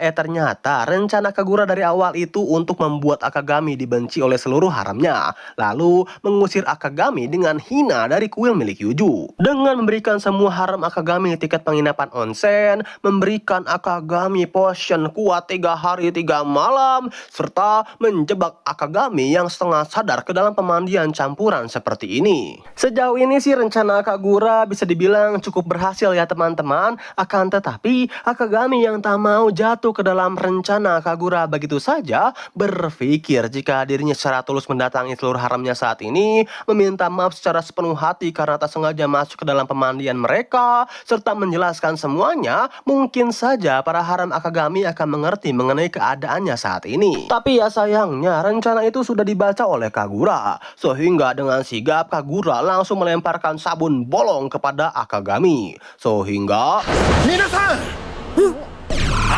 rencana Kagura dari awal itu untuk membuat Akagami dibenci oleh seluruh haramnya, lalu mengusir Akagami dengan hina dari kuil milik Yuju. Dengan memberikan semua haram Akagami tiket penginapan onsen, memberikan Akagami potion kuat 3 hari 3 malam, serta menjebak Akagami yang setengah sadar ke dalam pemandian campuran seperti ini. Sejauh ini sih rencana Kagura bisa dibilang cukup berhasil ya teman-teman. Akan tetapi Tapi Akagami yang tak mau jatuh ke dalam rencana Kagura begitu saja berpikir jika dirinya secara tulus mendatangi seluruh haramnya saat ini, meminta maaf secara sepenuh hati karena tak sengaja masuk ke dalam pemandian mereka, serta menjelaskan semuanya, mungkin saja para haram Akagami akan mengerti mengenai keadaannya saat ini. Tapi ya sayangnya rencana itu sudah dibaca oleh Kagura, sehingga dengan sigap Kagura langsung melemparkan sabun bolong kepada Akagami. Sehingga 皆さん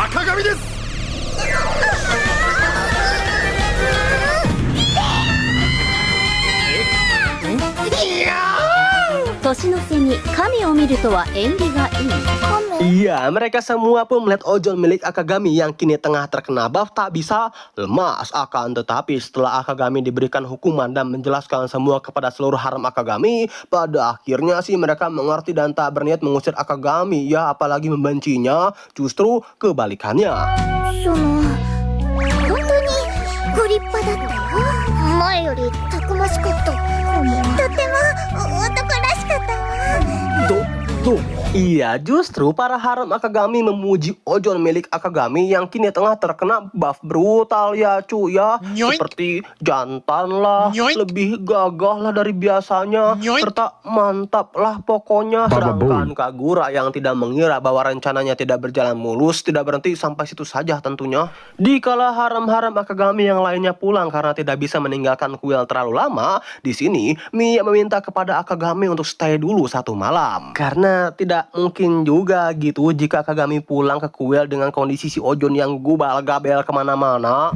赤髪です。年の瀬に神を見るとは縁起がいい。 iya, mereka semua pun melihat ojol milik Akagami yang kini tengah terkena buff tak bisa lemas. Akan tetapi setelah Akagami diberikan hukuman dan menjelaskan semua kepada seluruh haram Akagami, pada akhirnya sih mereka mengerti dan tak berniat mengusir Akagami, ya apalagi membencinya, justru kebalikannya. その本当にご立派だったよ。前よりたくましかった。とても男らしかったわ。 Iya, justru para haram Akagami memuji ojol milik Akagami yang kini tengah terkena buff brutal ya cuy ya. Seperti jantan lah, lebih gagah lah dari biasanya, serta mantap lah pokoknya. Sedangkan Kagura yang tidak mengira bahwa rencananya tidak berjalan mulus, tidak berhenti sampai situ saja tentunya. Dikala haram-haram Akagami yang lainnya pulang karena tidak bisa meninggalkan kuil terlalu lama, di sini Miya meminta kepada Akagami untuk stay dulu satu malam. Karena tidak mungkin juga gitu jika Akagami pulang ke kuil dengan kondisi si Ojon yang gubal-gabel kemana-mana.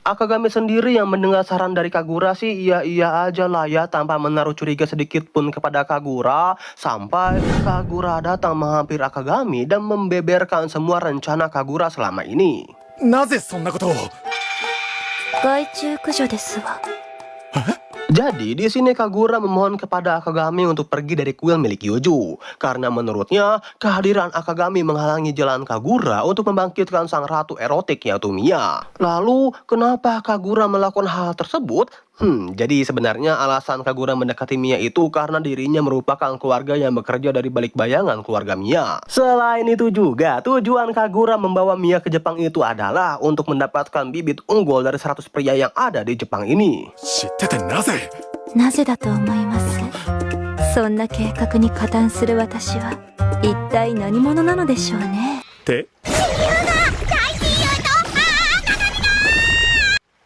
Akagami sendiri yang mendengar saran dari Kagura sih iya-iya aja lah ya, tanpa menaruh curiga sedikit pun kepada Kagura, sampai Kagura datang menghampiri Akagami dan membeberkan semua rencana Kagura selama ini. なぜそんなことを。害虫駆除ですわ。 Jadi di sini Kagura memohon kepada Akagami untuk pergi dari kuil milik Yuju, karena menurutnya kehadiran Akagami menghalangi jalan Kagura untuk membangkitkan sang ratu erotik yaitu Miya. Lalu kenapa Kagura melakukan hal tersebut? Jadi sebenarnya alasan Kagura mendekati Miya itu karena dirinya merupakan keluarga yang bekerja dari balik bayangan keluarga Miya. Selain itu juga, tujuan Kagura membawa Miya ke Jepang itu adalah untuk mendapatkan bibit unggul dari 100 pria yang ada di Jepang ini. 知っててなぜ。なぜだと思います。そんな計画に加担する私は一体何者なのでしょうね。って。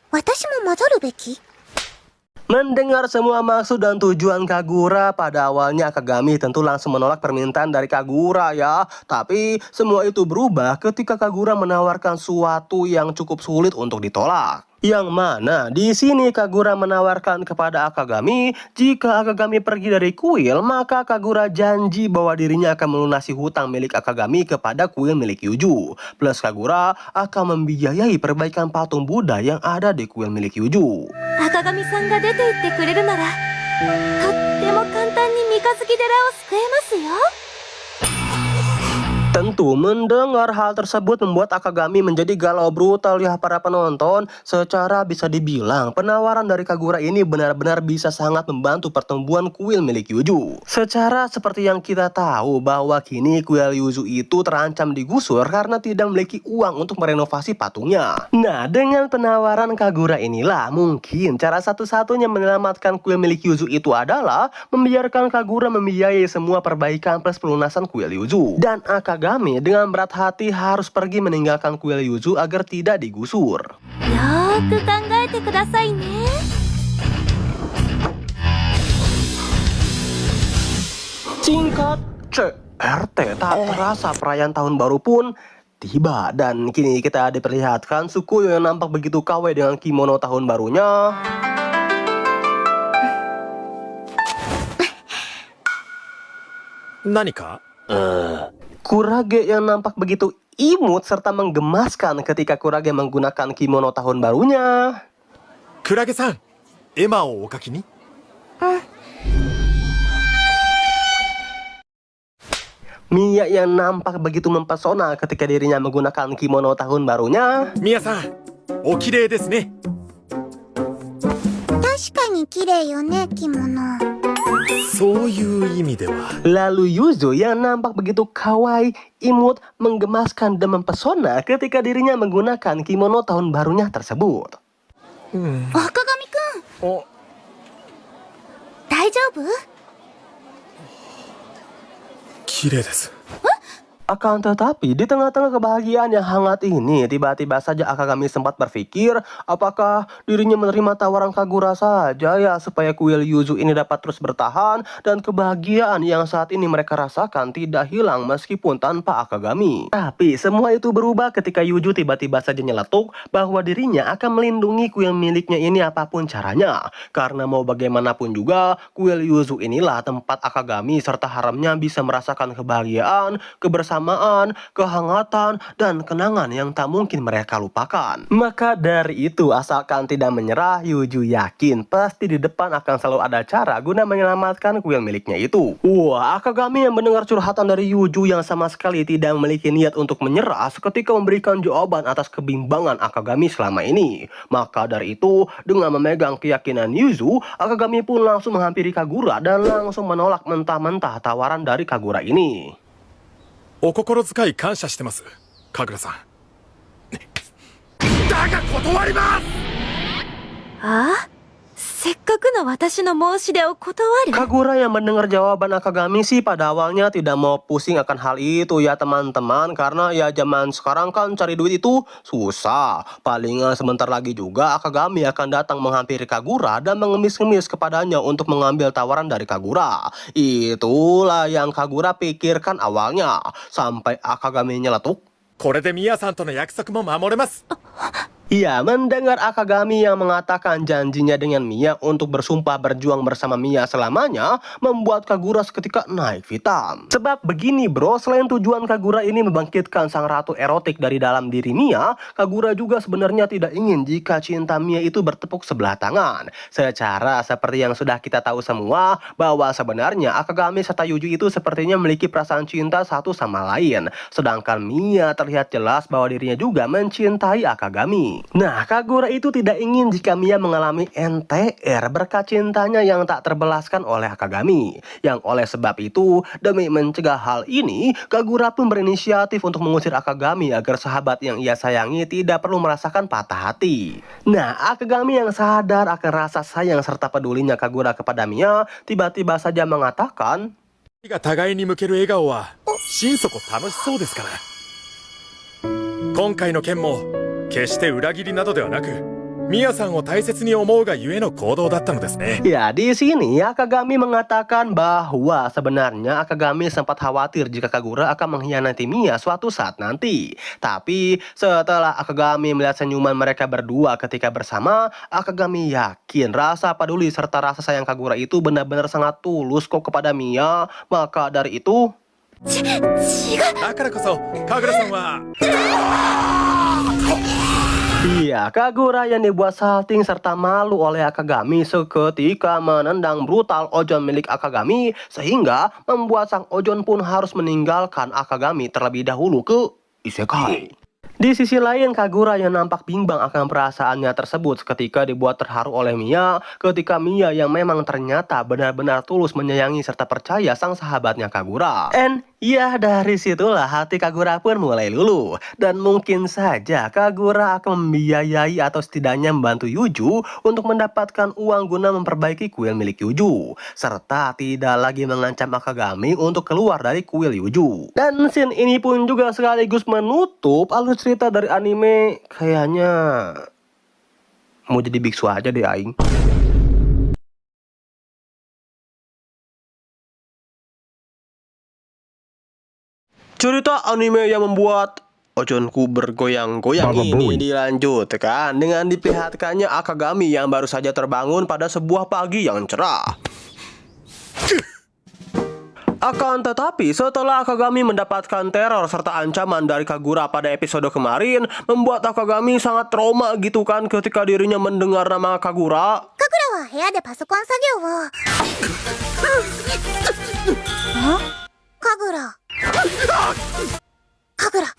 私も混ざるべき？ Mendengar semua maksud dan tujuan Kagura, pada awalnya Akagami tentu langsung menolak permintaan dari Kagura ya. Tapi semua itu berubah ketika Kagura menawarkan sesuatu yang cukup sulit untuk ditolak. Yang mana di sini Kagura menawarkan kepada Akagami jika Akagami pergi dari kuil, maka Kagura janji bahwa dirinya akan melunasi hutang milik Akagami kepada kuil milik Yuju. Plus Kagura akan membiayai perbaikan patung Buddha yang ada di kuil milik Yuju. 赤髪さんが出て行ってくれるならとっても簡単に三日月寺を救えますよ。 Tentu mendengar hal tersebut membuat Akagami menjadi galau brutal ya para penonton. Secara bisa dibilang penawaran dari Kagura ini benar-benar bisa sangat membantu pertumbuhan kuil milik Yuju. Secara seperti yang kita tahu bahwa kini kuil Yuju itu terancam digusur karena tidak memiliki uang untuk merenovasi patungnya. Nah, dengan penawaran Kagura inilah mungkin cara satu-satunya menyelamatkan kuil milik Yuju itu adalah membiarkan Kagura membiayai semua perbaikan plus pelunasan kuil Yuju. Dan Akagami dengan berat hati harus pergi meninggalkan kuil Yuju agar tidak digusur. よーく考えてくださいね。 Singkat CRT, tak terasa perayaan tahun baru pun tiba. Dan kini kita diperlihatkan Sukuyo yang nampak begitu KW dengan kimono tahun barunya. Nanika? Kurage yang nampak begitu imut serta menggemaskan ketika Kurage menggunakan kimono tahun barunya. クラゲさん、エマをお書きに。 Miya yang nampak begitu mempesona ketika dirinya menggunakan kimono tahun barunya. ミヤさん、お綺麗ですね。確かに綺麗よね、着物。そういう意味では Lalu Yuzu yang nampak begitu kawaii, imut, menggemaskan dan mempesona ketika dirinya menggunakan kimono tahun barunya tersebut. 赤髪くんお大丈夫？ 綺麗です Akan tetapi, di tengah-tengah kebahagiaan yang hangat ini, tiba-tiba saja Akagami sempat berpikir apakah dirinya menerima tawaran Kagura saja ya supaya kuil Yuzu ini dapat terus bertahan dan kebahagiaan yang saat ini mereka rasakan tidak hilang meskipun tanpa Akagami. Tapi semua itu berubah ketika Yuzu tiba-tiba saja nyeletuk bahwa dirinya akan melindungi kuil miliknya ini apapun caranya. Karena mau bagaimanapun juga, kuil Yuzu inilah tempat Akagami serta haremnya bisa merasakan kebahagiaan, kebersamaan, kehangatan, dan kenangan yang tak mungkin mereka lupakan. Maka dari itu, asalkan tidak menyerah, Yuzu yakin pasti di depan akan selalu ada cara guna menyelamatkan kuil miliknya itu. Wah, Akagami yang mendengar curhatan dari Yuzu yang sama sekali tidak memiliki niat untuk menyerah seketika memberikan jawaban atas kebimbangan Akagami selama ini. Maka dari itu, dengan memegang keyakinan Yuzu, Akagami pun langsung menghampiri Kagura dan langsung menolak mentah-mentah tawaran dari Kagura ini. お心遣い感謝してます神楽さんだが断ります。ああ、せっかくの私の申し出を断る。 Kagura yang mendengar jawaban Akagami sih pada awalnya tidak mau pusing akan hal itu ya teman-teman. Karena ya zaman sekarang kan cari duit itu susah. Palingan sebentar lagi juga Akagami akan datang menghampiri Kagura dan mengemis-ngemis kepadanya untuk mengambil tawaran dari Kagura. Itulah yang Kagura pikirkan awalnya. Sampai Akagami nyeletuk. これでミヤさんとの約束も守れます Ia mendengar Akagami yang mengatakan janjinya dengan Mia untuk bersumpah berjuang bersama Mia selamanya membuat Kagura seketika naik hitam. Sebab begini bro, selain tujuan Kagura ini membangkitkan sang ratu erotik dari dalam diri Mia, Kagura juga sebenarnya tidak ingin jika cinta Mia itu bertepuk sebelah tangan. Secara seperti yang sudah kita tahu semua, bahwa sebenarnya Akagami serta Yuzu itu sepertinya memiliki perasaan cinta satu sama lain. Sedangkan Mia terlihat jelas bahwa dirinya juga mencintai Akagami. Nah, Kagura itu tidak ingin jika Mia mengalami NTR berkat cintanya yang tak terbelaskan oleh Akagami. Yang oleh sebab itu, demi mencegah hal ini, Kagura pun berinisiatif untuk mengusir Akagami agar sahabat yang ia sayangi tidak perlu merasakan patah hati. Nah, Akagami yang sadar akan rasa sayang serta pedulinya Kagura kepada Mia, tiba-tiba saja mengatakan, が互いに向ける笑顔は心底楽しそうですから今回の件も決して裏切りなどではなくミヤさんを大切に思うがゆえの行動だったのですね Ya, di sini Akagami mengatakan bahwa sebenarnya Akagami sempat khawatir jika Kagura akan mengkhianati Mia suatu saat nanti. Tapi setelah Akagami melihat senyuman mereka berdua ketika bersama, Akagami yakin rasa peduli serta rasa sayang Kagura itu benar-benar sangat tulus kok kepada Mia. Maka dari itu, だからこそ神楽さんは iya, Kagura yang dibuat salting serta malu oleh Akagami seketika menendang brutal Ojon milik Akagami sehingga membuat sang Ojon pun harus meninggalkan Akagami terlebih dahulu ke isekai. Di sisi lain, Kagura yang nampak bimbang akan perasaannya tersebut seketika dibuat terharu oleh Mia ketika Mia yang memang ternyata benar-benar tulus menyayangi serta percaya sang sahabatnya Kagura. Ya, dari situlah hati Kagura pun mulai luluh. Dan mungkin saja Kagura akan membiayai atau setidaknya membantu Yuzu untuk mendapatkan uang guna memperbaiki kuil milik Yuzu. Serta tidak lagi mengancam Akagami untuk keluar dari kuil Yuzu. Dan scene ini pun juga sekaligus menutup alur cerita dari anime. Kayaknya mau jadi biksu aja deh aing. Cerita anime yang membuat ojonku bergoyang-goyang ini dilanjutkan dengan diperlihatkannya Akagami yang baru saja terbangun pada sebuah pagi yang cerah. Akan tetapi setelah Akagami mendapatkan teror serta ancaman dari Kagura pada episode kemarin, membuat Akagami sangat trauma gitu kan ketika dirinya mendengar nama Kagura. カグラは部屋でパソコン作業を。カグラ。神楽。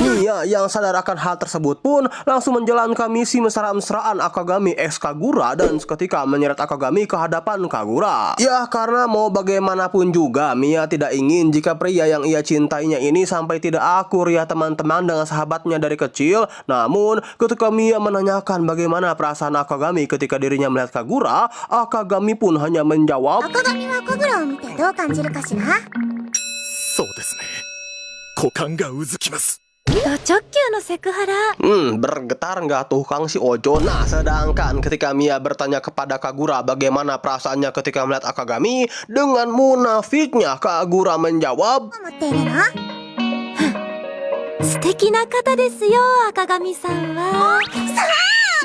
Mia yang sadar akan hal tersebut pun langsung menjalankan misi mesra-mesraan Akagami X Kagura dan seketika menyeret Akagami ke hadapan Kagura. Ya, karena mau bagaimanapun juga Mia tidak ingin jika pria yang ia cintainya ini sampai tidak akur ya teman-teman dengan sahabatnya dari kecil. Namun ketika Mia menanyakan bagaimana perasaan Akagami ketika dirinya melihat Kagura, Akagami pun hanya menjawab, 赤髪は神楽を見てどう感じるかしら？そうですね。股間がうずきます。 ド直球のセクハラ。 bergetar nggak tuh Kang si Ojo? Nah, sedangkan ketika Mia bertanya kepada Kagura bagaimana perasaannya ketika melihat Akagami, dengan munafiknya Kagura menjawab, 思っているの？素敵な方ですよ、赤髪さんは。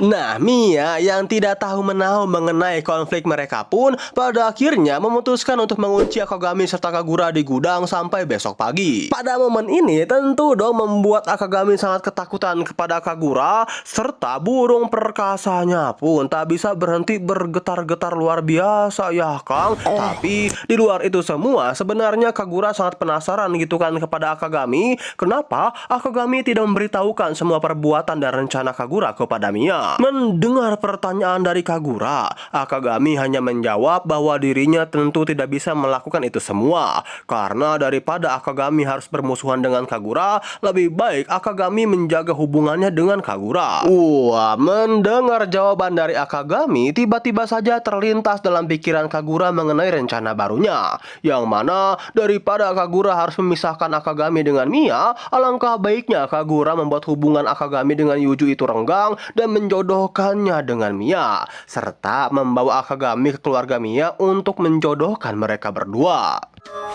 Nah, Mia yang tidak tahu menahu mengenai konflik mereka pun pada akhirnya memutuskan untuk mengunci Akagami serta Kagura di gudang sampai besok pagi. Pada momen ini tentu dong membuat Akagami sangat ketakutan kepada Kagura, serta burung perkasanya pun tak bisa berhenti bergetar-getar luar biasa ya Kang. Tapi di luar itu semua sebenarnya Kagura sangat penasaran gitu kan kepada Akagami, kenapa Akagami tidak memberitahukan semua perbuatan dan rencana Kagura kepada Mia. Mendengar pertanyaan dari Kagura, Akagami hanya menjawab bahwa dirinya tentu tidak bisa melakukan itu semua. Karena daripada Akagami harus bermusuhan dengan Kagura, lebih baik Akagami menjaga hubungannya dengan Kagura. Wah, mendengar jawaban dari Akagami, tiba-tiba saja terlintas dalam pikiran Kagura mengenai rencana barunya. Yang mana daripada Kagura harus memisahkan Akagami dengan Mia, alangkah baiknya Kagura membuat hubungan Akagami dengan Yuju itu renggang dan menjodohkannya dengan Mia, serta membawa Akagami ke keluarga Mia untuk menjodohkan mereka berdua.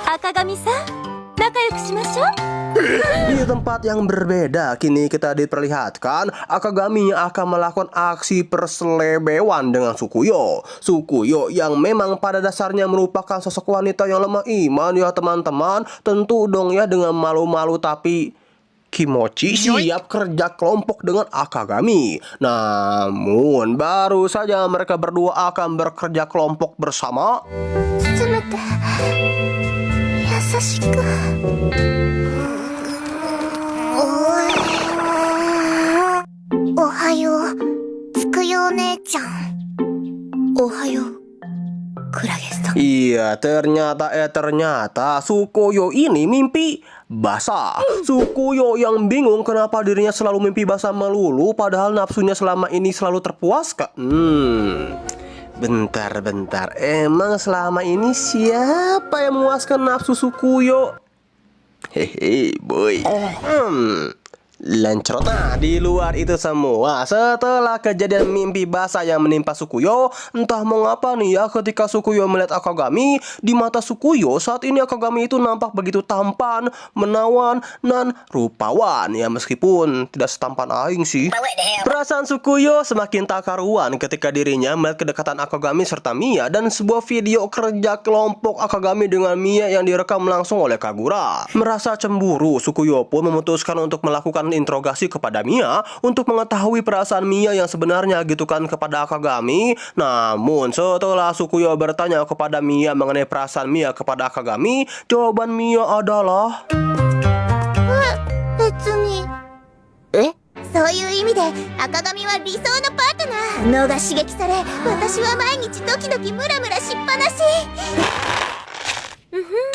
赤髪さん、仲良くしましょう。 Di tempat yang berbeda, kini kita diperlihatkan Akagami yang akan melakukan aksi perselebewan dengan Sukuyo. Sukuyo yang memang pada dasarnya merupakan sosok wanita yang lemah iman ya teman-teman. Tentu dong ya dengan malu-malu tapi Kimochi siap kerja kelompok dengan Akagami. Namun baru saja mereka berdua akan bekerja kelompok bersama, せめて優しく。おはよう、つくよお姉ちゃん。おはよう、クラゲさん。 Iya, ternyata Sukuyo ini mimpi basah. Sukuyo yang bingung kenapa dirinya selalu mimpi basah melulu, padahal nafsunya selama ini selalu terpuaskan. Bentar. Emang selama ini siapa yang memuaskan nafsu Sukuyo? Hehe, boy. Lancrot. Nah, di luar itu semua, setelah kejadian mimpi basah yang menimpa Sukuyo, entah mengapa nih ya, ketika Sukuyo melihat Akagami, di mata Sukuyo saat ini Akagami itu nampak begitu tampan, menawan, dan rupawan. Ya meskipun tidak setampan aing sih. Perasaan Sukuyo semakin tak karuan ketika dirinya melihat kedekatan Akagami serta Mia dan sebuah video kerja kelompok Akagami dengan Mia yang direkam langsung oleh Kagura. Merasa cemburu, Sukuyo pun memutuskan untuk melakukan interogasi kepada Mia untuk mengetahui perasaan Mia yang sebenarnya gitu kan kepada Akagami. Namun setelah Sukuyo bertanya kepada Mia mengenai perasaan Mia kepada Akagami, jawaban Mia adalah 別に。そういう意味で赤髪は理想のパートナー。脳が刺激され、私は毎日ドキドキムラムラしっぱなし。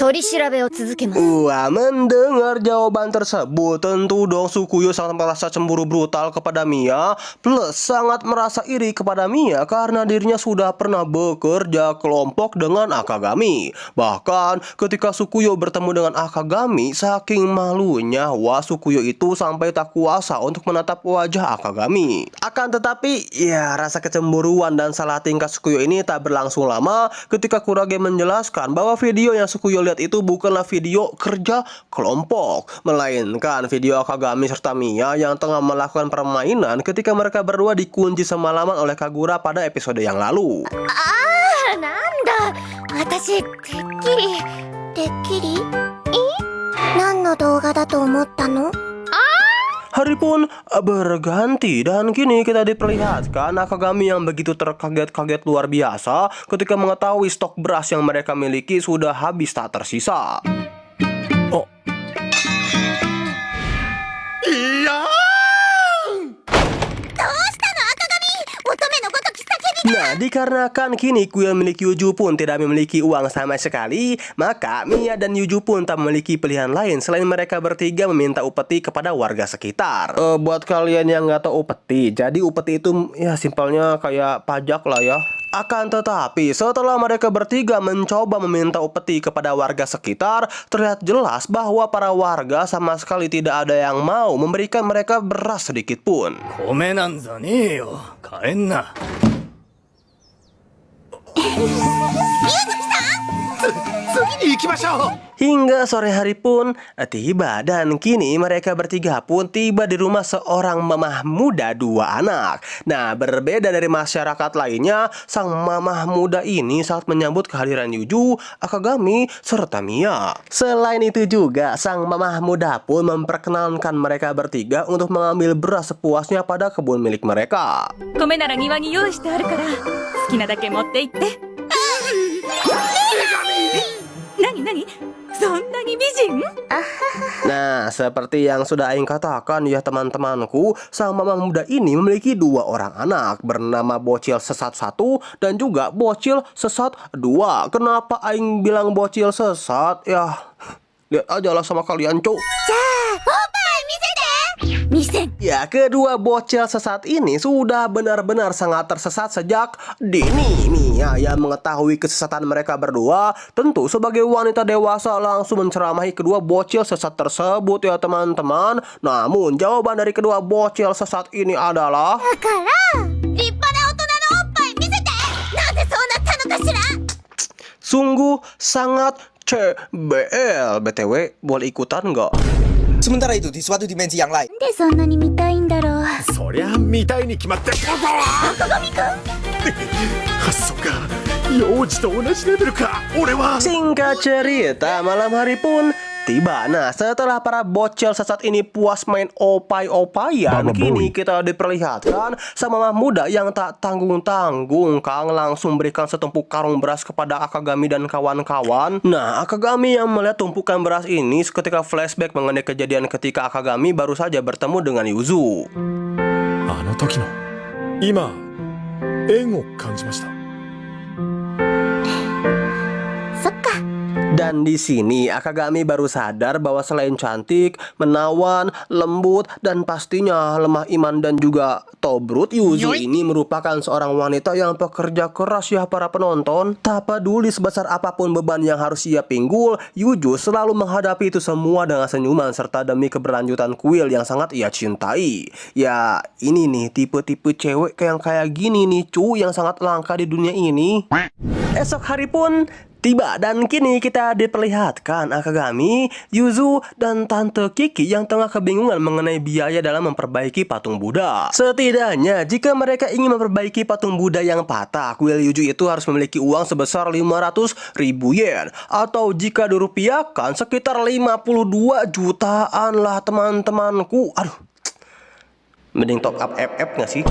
取り調べを続けます。 Wah, mendengar jawaban tersebut, tentu dong Sukuyo sangat merasa cemburu brutal kepada Mia, plus sangat merasa iri kepada Mia karena dirinya sudah pernah bekerja kelompok dengan Akagami. Bahkan ketika Sukuyo bertemu dengan Akagami, saking malunya Sukuyo itu sampai tak kuasa untuk menatap wajah Akagami. Akan tetapi, ya rasa kecemburuan dan salah tingkah Sukuyo ini tak berlangsung lama ketika Kurage menjelaskan bahwa video yang Sukuyo lihat itu bukanlah video kerja kelompok, melainkan video Akagami serta Mia yang tengah melakukan permainan ketika mereka berdua dikunci semalaman oleh Kagura pada episode yang lalu. なんだ、私てっきり何の動画だと思ったの？ Hari pun berganti dan kini kita diperlihatkan Akagami yang begitu terkaget-kaget luar biasa ketika mengetahui stok beras yang mereka miliki sudah habis tak tersisa. Nah, dikarenakan kini kuil milik Yuju pun tidak memiliki uang sama sekali, maka Mia dan Yuju pun tak memiliki pilihan lain selain mereka bertiga meminta upeti kepada warga sekitar. Buat kalian yang nggak tahu upeti, jadi upeti itu ya simpelnya kayak pajak lah ya. Akan tetapi, setelah mereka bertiga mencoba meminta upeti kepada warga sekitar, terlihat jelas bahwa para warga sama sekali tidak ada yang mau memberikan mereka beras sedikit pun. 米なんざねえよ。帰んな。次に行きましょう。 Hingga sore hari pun tiba dan kini mereka bertiga pun tiba di rumah seorang mamah muda 2 anak. Nah, berbeda dari masyarakat lainnya, sang mamah muda ini saat menyambut kehadiran Yuju, Akagami, serta Mia. Selain itu juga, sang mamah muda pun memperkenalkan mereka bertiga untuk mengambil beras sepuasnya pada kebun milik mereka. 米なら庭に用意してあるから好きなだけ持って行って。何そんなに美人？ Nah, seperti yang sudah Aing katakan ya teman-temanku, sang mamah muda ini memiliki 2 orang anak bernama Bocil Sesat 1 dan juga Bocil Sesat 2. Kenapa Aing bilang Bocil Sesat? Ya, lihat aja lah sama kalian, cuk. Ya, kedua bocil sesat ini sudah benar-benar sangat tersesat sejak dini. Mia yang mengetahui kesesatan mereka berdua, tentu sebagai wanita dewasa langsung menceramahi kedua bocil sesat tersebut ya teman-teman. Namun jawaban dari kedua bocil sesat ini adalah だから立派な大人のおっぱい見せて。なんでそうなったのかしら。 sungguh sangat CBL. BTW, boleh ikutan nggak? Sementara itu, di suatu dimensi yang lain, なんでそんなに見たいんだろう。そりゃ見たいに決まってる。赤髪くん。そっか。幼児と同じレベルか。俺は。 Singkat cerita, malam hari pun tiba. Nah, setelah para bocil sesat ini puas main opai-opayan, kini kita diperlihatkan sama mamah muda yang tak tanggung-tanggung Kang langsung berikan setumpuk karung beras kepada Akagami dan kawan-kawan. Nah, Akagami yang melihat tumpukan beras ini seketika flashback mengenai kejadian ketika Akagami baru saja bertemu dengan Yuzu. あの時の今縁を感じました。 そっか。 Dan di sini Akagami baru sadar bahwa selain cantik, menawan, lembut, dan pastinya lemah iman dan juga tobrut, Yuzu ini merupakan seorang wanita yang pekerja keras ya para penonton. Tak peduli sebesar apapun beban yang harus ia pinggul, Yuzu selalu menghadapi itu semua dengan senyuman serta demi keberlanjutan kuil yang sangat ia cintai. Ya, ini nih tipe-tipe cewek yang kayak gini nih cu, yang sangat langka di dunia ini. Esok hari pun tiba dan kini kita diperlihatkan Akagami, Yuzu, dan Tante Kiki yang tengah kebingungan mengenai biaya dalam memperbaiki patung Buddha. Setidaknya jika mereka ingin memperbaiki patung Buddha yang patah, kuil Yuzu itu harus memiliki uang sebesar 500.000 yen, atau jika dirupiahkan sekitar 52 jutaan lah teman-temanku. Aduh, mending top up FF nggak sih?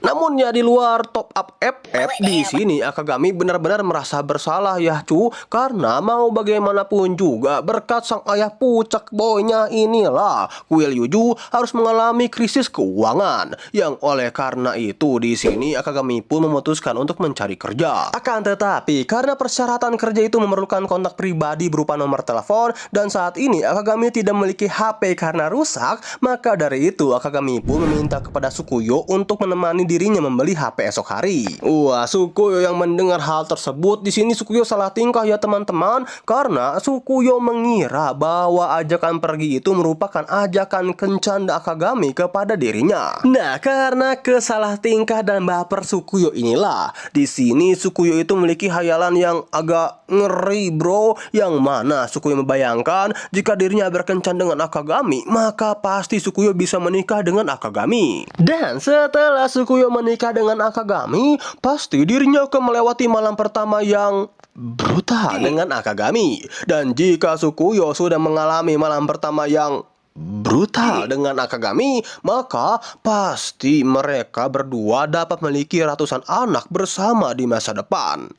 Namun ya di luar top up FF, di sini Akagami benar-benar merasa bersalah ya cu, karena mau bagaimanapun juga berkat sang ayah pucak boynya inilah kuil Yuzu harus mengalami krisis keuangan, yang oleh karena itu di sini Akagami pun memutuskan untuk mencari kerja. Akan tetapi karena persyaratan kerja itu memerlukan kontak pribadi berupa nomor telepon, dan saat ini Akagami tidak memiliki HP karena rusak, maka dari itu Akagami pun meminta kepada Sukuyo untuk menemani dirinya membeli HP esok hari. Wah, Sukuyo yang mendengar hal tersebut, di sini Sukuyo salah tingkah ya teman-teman, karena Sukuyo mengira bahwa ajakan pergi itu merupakan ajakan kencan Akagami kepada dirinya. Nah, karena kesalah tingkah dan baper Sukuyo inilah, di sini Sukuyo itu memiliki hayalan yang agak ngeri bro, yang mana Sukuyo membayangkan jika dirinya berkencan dengan Akagami, maka pasti Sukuyo bisa menikah dengan Akagami. Dan setelah Sukuyo menikah dengan Akagami, pasti dirinya akan melewati malam pertama yang brutal dengan Akagami. Dan jika Sukuyo sudah mengalami malam pertama yang brutal dengan Akagami, maka pasti mereka berdua dapat memiliki ratusan anak bersama di masa depan.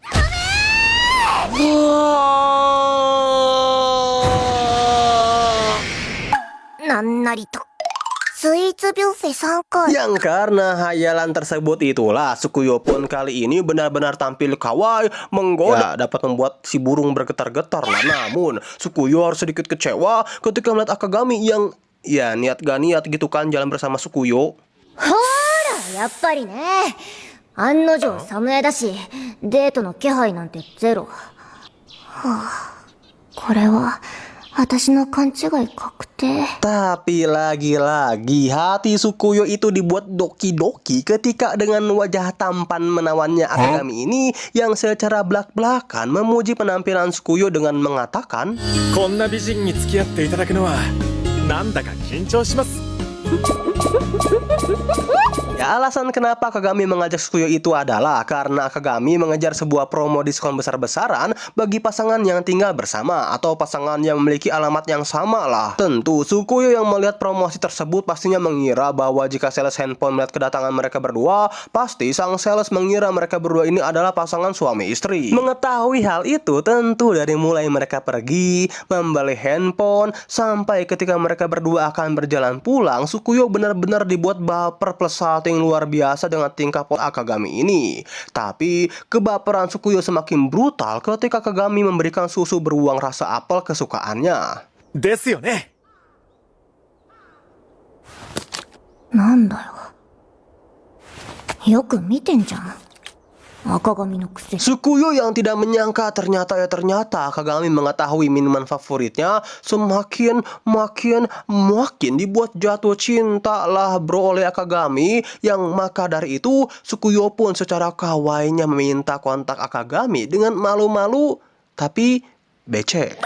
スイーツビュッフェ3回。 Yang karena hayalan tersebut itulah Sukuyo pun kali ini benar-benar tampil kawaii, menggoda, dapat membuat si burung bergetar-getar lah. Namun Sukuyo harus sedikit kecewa ketika melihat Akagami yang ya niat gak niat gitu kan jalan bersama Sukuyo. ほーら、やっぱりね。案の定侍だし、デートの気配なんてゼロ。はあ、これは私の勘違い確定。 Tapi lagi-lagi hati Sukuyo itu dibuat doki-doki ketika dengan wajah tampan menawannya Akagami ini yang secara belak-belakan memuji penampilan Sukuyo dengan mengatakan, こんな美人に付き合っていただくのはなんだか緊張します。 Ya, alasan kenapa Akagami mengajak Sukuyo itu adalah karena Akagami mengejar sebuah promo diskon besar-besaran bagi pasangan yang tinggal bersama atau pasangan yang memiliki alamat yang sama lah. Tentu Sukuyo yang melihat promosi tersebut pastinya mengira bahwa jika sales handphone melihat kedatangan mereka berdua, pasti sang sales mengira mereka berdua ini adalah pasangan suami istri. Mengetahui hal itu, tentu dari mulai mereka pergi membeli handphone sampai ketika mereka berdua akan berjalan pulang, Sukuyo benar-benar dibuat baper plus salting luar biasa dengan tingkah pola Akagami ini. Tapi kebaperan Sukuyo semakin brutal ketika Akagami memberikan susu beruang rasa apel kesukaannya. ですよね。なんだよ。よく見てんじゃん。赤髪のくせに。 Sukuyo yang tidak menyangka ternyata Akagami mengetahui minuman favoritnya semakin makin dibuat jatuh cinta lah bro oleh Akagami. Yang maka dari itu Sukuyo pun secara kawainya meminta kontak Akagami dengan malu-malu tapi becek.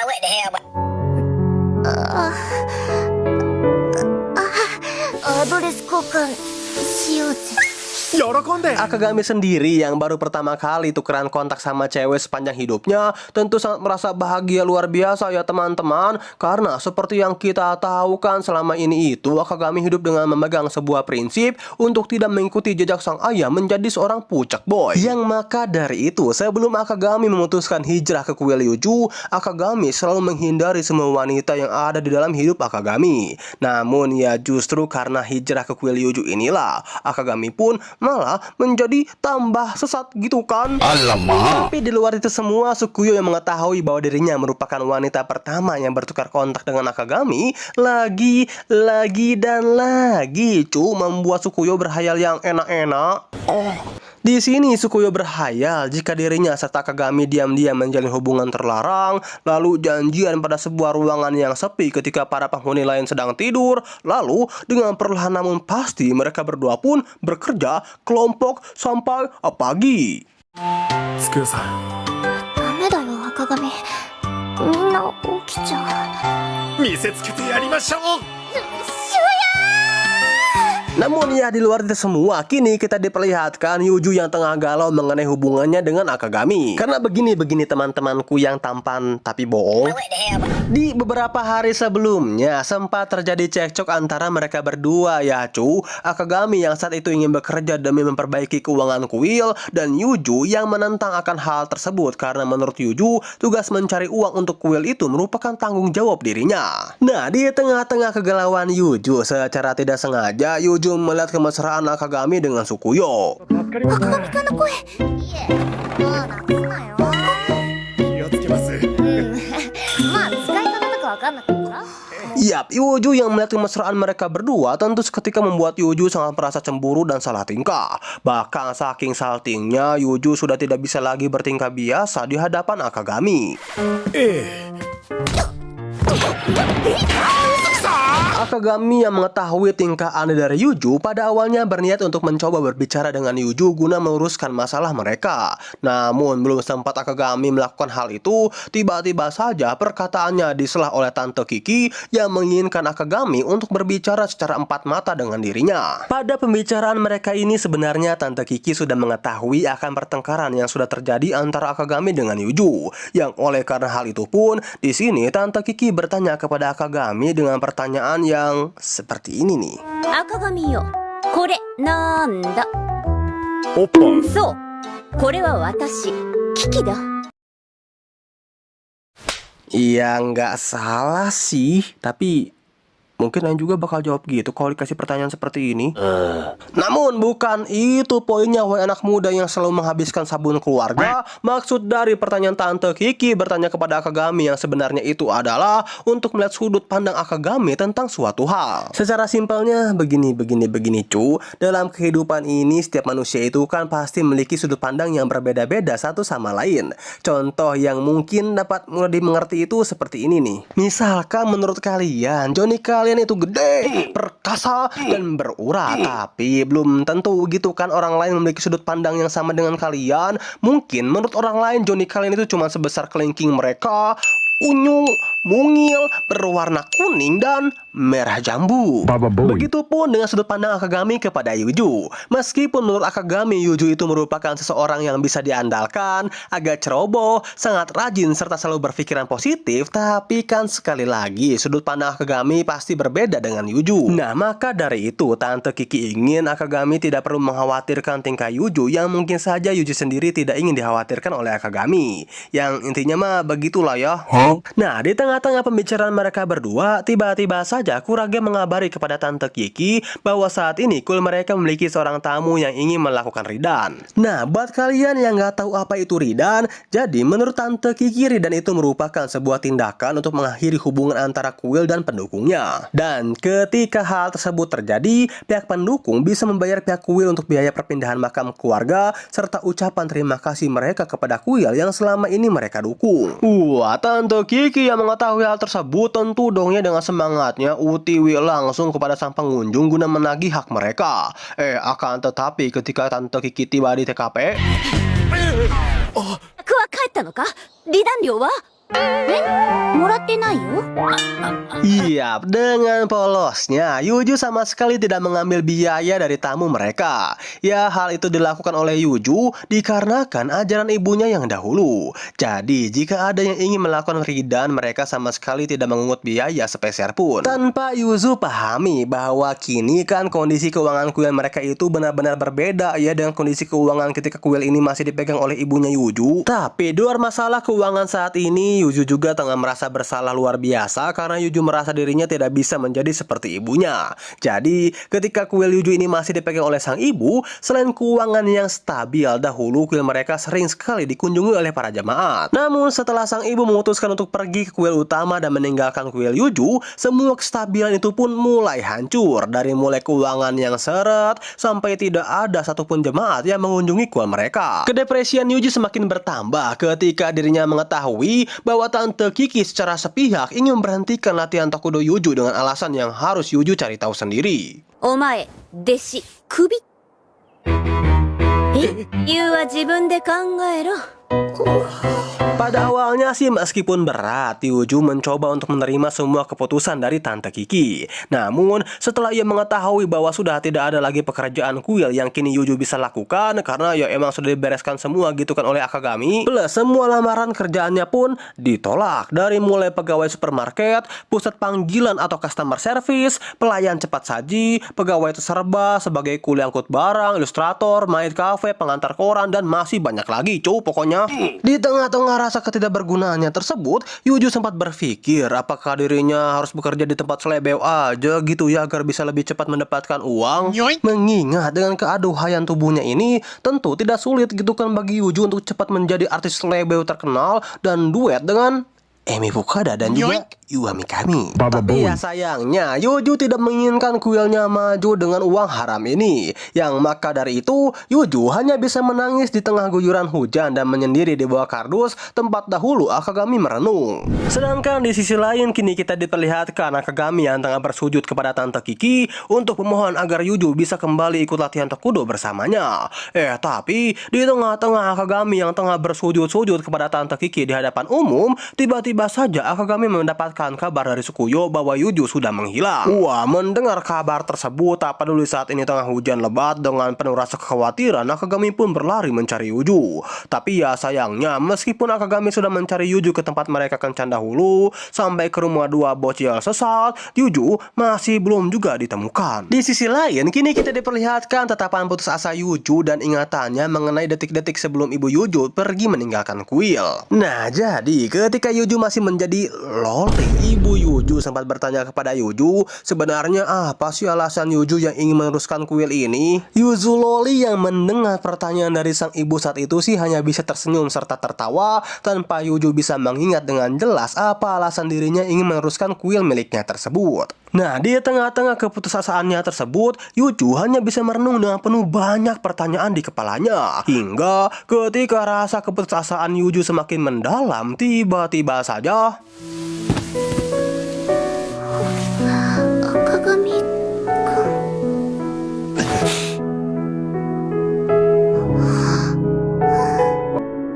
アドレス交換しようぜ。 喜んで。 Akagami sendiri yang baru pertama kali tukeran kontak sama cewek sepanjang hidupnya tentu sangat merasa bahagia luar biasa ya teman-teman. Karena seperti yang kita tahu kan selama ini itu Akagami hidup dengan memegang sebuah prinsip untuk tidak mengikuti jejak sang ayah menjadi seorang pucak boy. Yang maka dari itu sebelum Akagami memutuskan hijrah ke kuil Yuju, Akagami selalu menghindari semua wanita yang ada di dalam hidup Akagami. Namun ya justru karena hijrah ke kuil Yuju inilah Akagami pun malah menjadi tambah sesat gitu kan. Alamak. Tapi di luar itu semua Sukuyo yang mengetahui bahwa dirinya merupakan wanita pertama yang bertukar kontak dengan Akagami lagi dan lagi membuat Sukuyo berhayal yang enak-enak. Di sini Sukuyo berhayal jika dirinya serta Akagami diam-diam menjalin hubungan terlarang, lalu janjian pada sebuah ruangan yang sepi ketika para penghuni lain sedang tidur, lalu dengan perlahan namun pasti mereka berdua pun bekerja kelompok sampai pagi. つくさん。ダメだよ赤髪。みんな起きちゃう。見せつけてやりましょう。 Namun ya di luar itu semua kini kita diperlihatkan Yuju yang tengah galau mengenai hubungannya dengan Akagami. Karena begini teman-temanku yang tampan tapi bohong. Di beberapa hari sebelumnya sempat terjadi cekcok antara mereka berdua ya Akagami yang saat itu ingin bekerja demi memperbaiki keuangan kuil dan Yuju yang menentang akan hal tersebut karena menurut Yuju tugas mencari uang untuk kuil itu merupakan tanggung jawab dirinya. Nah di tengah-tengah kegalauan Yuju secara tidak sengaja Yuju melihat kemesraan Akagami dengan Sukuyo. 赤髪くんの声。いえ、もうなくすなよ。気をつけます。まあ使い方とかわかんなかったら。 Yap, Yuju yang melihat kemesraan mereka berdua tentu seketika membuat Yuju sangat merasa cemburu dan salah tingkah. Bahkan saking saltingnya Yuju sudah tidak bisa lagi bertingkah biasa di hadapan Akagami. Akagami yang mengetahui tingkah aneh dari Yuju pada awalnya berniat untuk mencoba berbicara dengan Yuju guna meluruskan masalah mereka. Namun belum sempat Akagami melakukan hal itu, tiba-tiba saja perkataannya diselah oleh Tante Kiki yang menginginkan Akagami untuk berbicara secara empat mata dengan dirinya. Pada pembicaraan mereka ini sebenarnya Tante Kiki sudah mengetahui akan pertengkaran yang sudah terjadi antara Akagami dengan Yuju. Yang oleh karena hal itu pun, di sini Tante Kiki bertanya kepada Akagami dengan pertanyaan yang seperti ini nih. 赤髪よ、これなんだ。おっぱい。そう、これは私、キキだ。 Iya nggak salah sih, tapi Mungkin Aing juga bakal jawab gitu kalau dikasih pertanyaan seperti ini. Namun bukan itu poinnya, wahai anak muda yang selalu menghabiskan sabun keluarga. Maksud dari pertanyaan Tante Kiki bertanya kepada Akagami yang sebenarnya itu adalah untuk melihat sudut pandang Akagami tentang suatu hal. Secara simpelnya begini cu. Dalam kehidupan ini setiap manusia itu kan pasti memiliki sudut pandang yang berbeda-beda satu sama lain. Contoh yang mungkin dapat mudah dimengerti itu seperti ini nih. Misalkan menurut kalian Johnny kalian itu gede, perkasa, dan berurat, tapi belum tentu gitu kan orang lain memiliki sudut pandang yang sama dengan kalian. Mungkin menurut orang lain Johnny kalian itu cuma sebesar kelingking mereka, unyu, mungil, berwarna kuning dan merah jambu. Begitupun dengan sudut pandang Akagami kepada Yuju. Meskipun menurut Akagami Yuju itu merupakan seseorang yang bisa diandalkan, agak ceroboh, sangat rajin serta selalu berpikiran positif, tapi kan sekali lagi sudut pandang Akagami pasti berbeda dengan Yuju. Nah, maka dari itu Tante Kiki ingin Akagami tidak perlu mengkhawatirkan tingkah Yuju yang mungkin saja Yuju sendiri tidak ingin dikhawatirkan oleh Akagami. Yang intinya mah begitulah ya. Nah, di tengah-tengah pembicaraan mereka berdua, tiba-tiba saja Kurage mengabari kepada Tante Kiki bahwa saat ini kuil mereka memiliki seorang tamu yang ingin melakukan ridan. Nah, buat kalian yang nggak tahu apa itu ridan, jadi menurut Tante Kiki ridan itu merupakan sebuah tindakan untuk mengakhiri hubungan antara kuil dan pendukungnya. Dan ketika hal tersebut terjadi, pihak pendukung bisa membayar pihak kuil untuk biaya perpindahan makam keluarga serta ucapan terima kasih mereka kepada kuil yang selama ini mereka dukung. Wah, Tante Kiki yang mengetahui hal tersebut tentu dongnya dengan semangatnya utiwi langsung kepada sang pengunjung guna menagih hak mereka. Akan tetapi ketika Tante Kiki tiba di TKP, 客は帰ったのか？離檀料は？もらってないよ。 Iya, dengan polosnya Yuju sama sekali tidak mengambil biaya dari tamu mereka. Ya, hal itu dilakukan oleh Yuju dikarenakan ajaran ibunya yang dahulu. Jadi, jika ada yang ingin melakukan ridan, mereka sama sekali tidak mengungut biaya sepeser pun. Tanpa Yuju pahami bahwa kini kan kondisi keuangan kuil mereka itu benar-benar berbeda ya dengan kondisi keuangan ketika kuil ini masih dipegang oleh ibunya Yuju. Tapi di luar masalah keuangan saat ini, Yuju juga tengah merasa bersalah luar biasa karena Yuju merasa dirinya tidak bisa menjadi seperti ibunya. Jadi, ketika kuil Yuju ini masih dipegang oleh sang ibu, selain keuangan yang stabil, dahulu kuil mereka sering sekali dikunjungi oleh para jemaat. Namun, setelah sang ibu memutuskan untuk pergi ke kuil utama dan meninggalkan kuil Yuju, semua kestabilan itu pun mulai hancur. Dari mulai keuangan yang seret, sampai tidak ada satupun jemaat yang mengunjungi kuil mereka. Kedepresian Yuju semakin bertambah ketika dirinya mengetahui bahwa Tante Kiki secara sepihak ingin memberhentikan latihan Takudo Yuju dengan alasan yang harus Yuju cari tahu sendiri. お前、弟子、首。理由は自分で考えろ。 Pada awalnya sih meskipun berat, Yuju mencoba untuk menerima semua keputusan dari Tante Kiki. Namun setelah ia mengetahui bahwa sudah tidak ada lagi pekerjaan kuil yang kini Yuju bisa lakukan karena ya emang sudah dibereskan semua gitu kan oleh Akagami, plus semua lamaran kerjaannya pun ditolak. Dari mulai pegawai supermarket, pusat panggilan atau customer service, pelayan cepat saji, pegawai terserba sebagai kuli angkut barang, ilustrator, maid cafe, pengantar koran, dan masih banyak lagi pokoknya. Di tengah-tengah rasa ketidakbergunaannya tersebut, Yuju sempat berpikir apakah dirinya harus bekerja di tempat selebeo aja gitu ya agar bisa lebih cepat mendapatkan uang. Mengingat dengan keaduhaian tubuhnya ini, tentu tidak sulit gitu kan bagi Yuju untuk cepat menjadi artis selebeo terkenal dan duet dengan Emi Fukada dan juga Yuha Mikami. Tapi ya sayangnya Yuju tidak menginginkan kuilnya maju dengan uang haram ini. Yang maka dari itu Yuju hanya bisa menangis di tengah guyuran hujan dan menyendiri di bawah kardus tempat dahulu Akagami merenung. Sedangkan di sisi lain kini kita diperlihatkan Akagami yang tengah bersujud kepada Tante Kiki untuk memohon agar Yuju bisa kembali ikut latihan Takudo bersamanya. Tapi di tengah-tengah Akagami yang tengah bersujud-sujud kepada Tante Kiki di hadapan umum, tiba-tiba saja Akagami mendapatkan kabar dari Sukuyo bahwa Yuju sudah menghilang. Wah, mendengar kabar tersebut, tak peduli saat ini tengah hujan lebat, dengan penuh rasa kekhawatiran Akagami pun berlari mencari Yuju. Tapi ya sayangnya, meskipun Akagami sudah mencari Yuju ke tempat mereka kencan dahulu, sampai ke rumah dua bocil sesat, Yuju masih belum juga ditemukan. Di sisi lain, kini kita diperlihatkan tatapan putus asa Yuju dan ingatannya mengenai detik-detik sebelum ibu Yuju pergi meninggalkan kuil. Nah, jadi ketika Yuju masih masih menjadi loli. Ibu Yuju sempat bertanya kepada Yuju, sebenarnya apa sih alasan Yuju yang ingin meneruskan kuil ini? Yuzu loli yang mendengar pertanyaan dari sang ibu saat itu sih hanya bisa tersenyum serta tertawa tanpa Yuju bisa mengingat dengan jelas apa alasan dirinya ingin meneruskan kuil miliknya tersebut. Nah, di tengah-tengah keputusasaannya tersebut, Yuju hanya bisa merenung dengan penuh banyak pertanyaan di kepalanya. Hingga ketika rasa keputusasaan Yuju semakin mendalam, tiba-tiba saja Akagami-kun.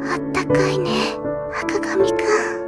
あったかいね、赤髪くん。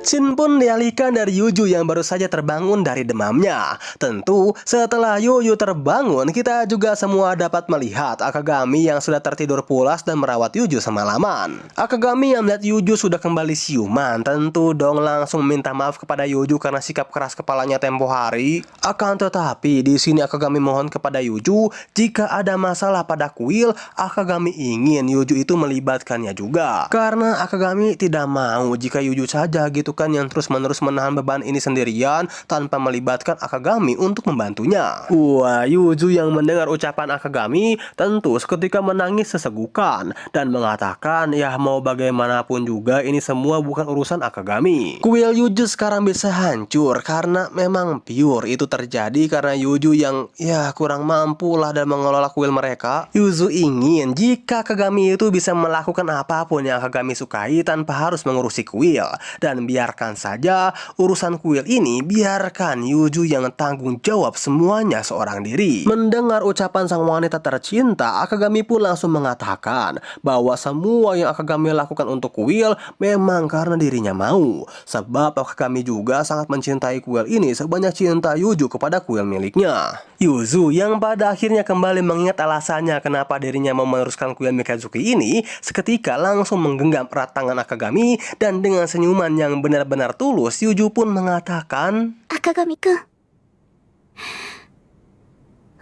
Shin pun dialihkan dari Yuju yang baru saja terbangun dari demamnya. Tentu setelah Yuju terbangun, kita juga semua dapat melihat Akagami yang sudah tertidur pulas dan merawat Yuju semalaman. Akagami yang melihat Yuju sudah kembali siuman, tentu dong langsung minta maaf kepada Yuju karena sikap keras kepalanya tempo hari. Akan tetapi di sini Akagami mohon kepada Yuju jika ada masalah pada kuil, Akagami ingin Yuju itu melibatkannya juga. Karena Akagami tidak mau jika Yuju saja gitu kan yang terus-menerus menahan beban ini sendirian tanpa melibatkan Akagami untuk membantunya. Wah, Yuju yang mendengar ucapan Akagami tentu seketika menangis sesegukan dan mengatakan ya mau bagaimanapun juga ini semua bukan urusan Akagami. Kuil Yuju sekarang bisa hancur karena memang pure itu terjadi karena Yuju yang ya kurang mampu lah dan mengelola kuil mereka. Yuju ingin jika Akagami itu bisa melakukan apapun yang Akagami sukai tanpa harus mengurusi kuil, dan biarkan saja urusan kuil ini, biarkan Yuju yang tanggung jawab semuanya seorang diri. Mendengar ucapan sang wanita tercinta, Akagami pun langsung mengatakan bahwa semua yang Akagami lakukan untuk kuil memang karena dirinya mau. Sebab Akagami juga sangat mencintai kuil ini sebanyak cinta Yuju kepada kuil miliknya. Yuzu yang pada akhirnya kembali mengingat alasannya kenapa dirinya mau meneruskan kuil Mikazuki ini, seketika langsung menggenggam erat tangan Akagami dan dengan senyuman yang benar-benar tulus, Yuju pun mengatakan, Akagami-kun.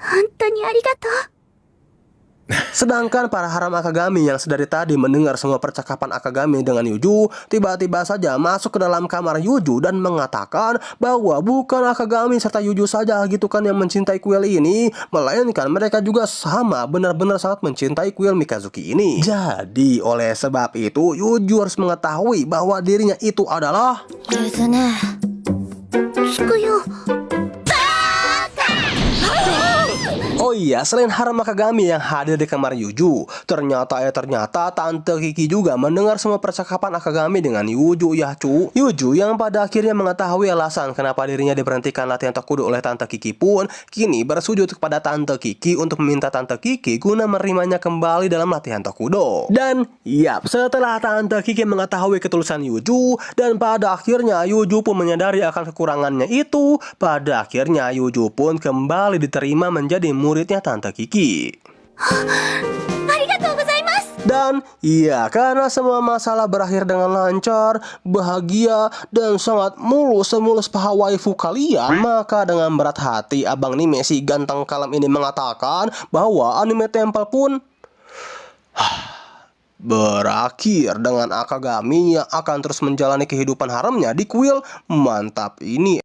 Hontoni arigatou. Sedangkan para haram Akagami yang sedari tadi mendengar semua percakapan Akagami dengan Yuju, tiba-tiba saja masuk ke dalam kamar Yuju dan mengatakan bahwa bukan Akagami serta Yuju saja gitu kan yang mencintai kuil ini, melainkan mereka juga sama benar-benar sangat mencintai kuil Mikazuki ini. Jadi oleh sebab itu Yuju harus mengetahui bahwa dirinya itu adalah Yuzune. Tsukuyo. Oh iya, selain haram Akagami yang hadir di kamar Yuju, ternyata Tante Kiki juga mendengar semua percakapan Akagami dengan Yuju ya cu. Yuju yang pada akhirnya mengetahui alasan kenapa dirinya diberhentikan latihan Tokudo oleh Tante Kiki pun kini bersujud kepada Tante Kiki untuk meminta Tante Kiki guna menerimanya kembali dalam latihan Tokudo. Dan yap, setelah Tante Kiki mengetahui ketulusan Yuju dan pada akhirnya Yuju pun menyadari akan kekurangannya itu, pada akhirnya Yuju pun kembali diterima menjadi muridnya Tante Kiki. Arigatou gozaimasu. Dan iya, karena semua masalah berakhir dengan lancar, bahagia, dan sangat mulus paha waifu kalian, maka dengan berat hati Abang Nime si ganteng kalem ini mengatakan bahwa anime Temple pun berakhir dengan Akagami yang akan terus menjalani kehidupan haramnya di kuil mantap ini.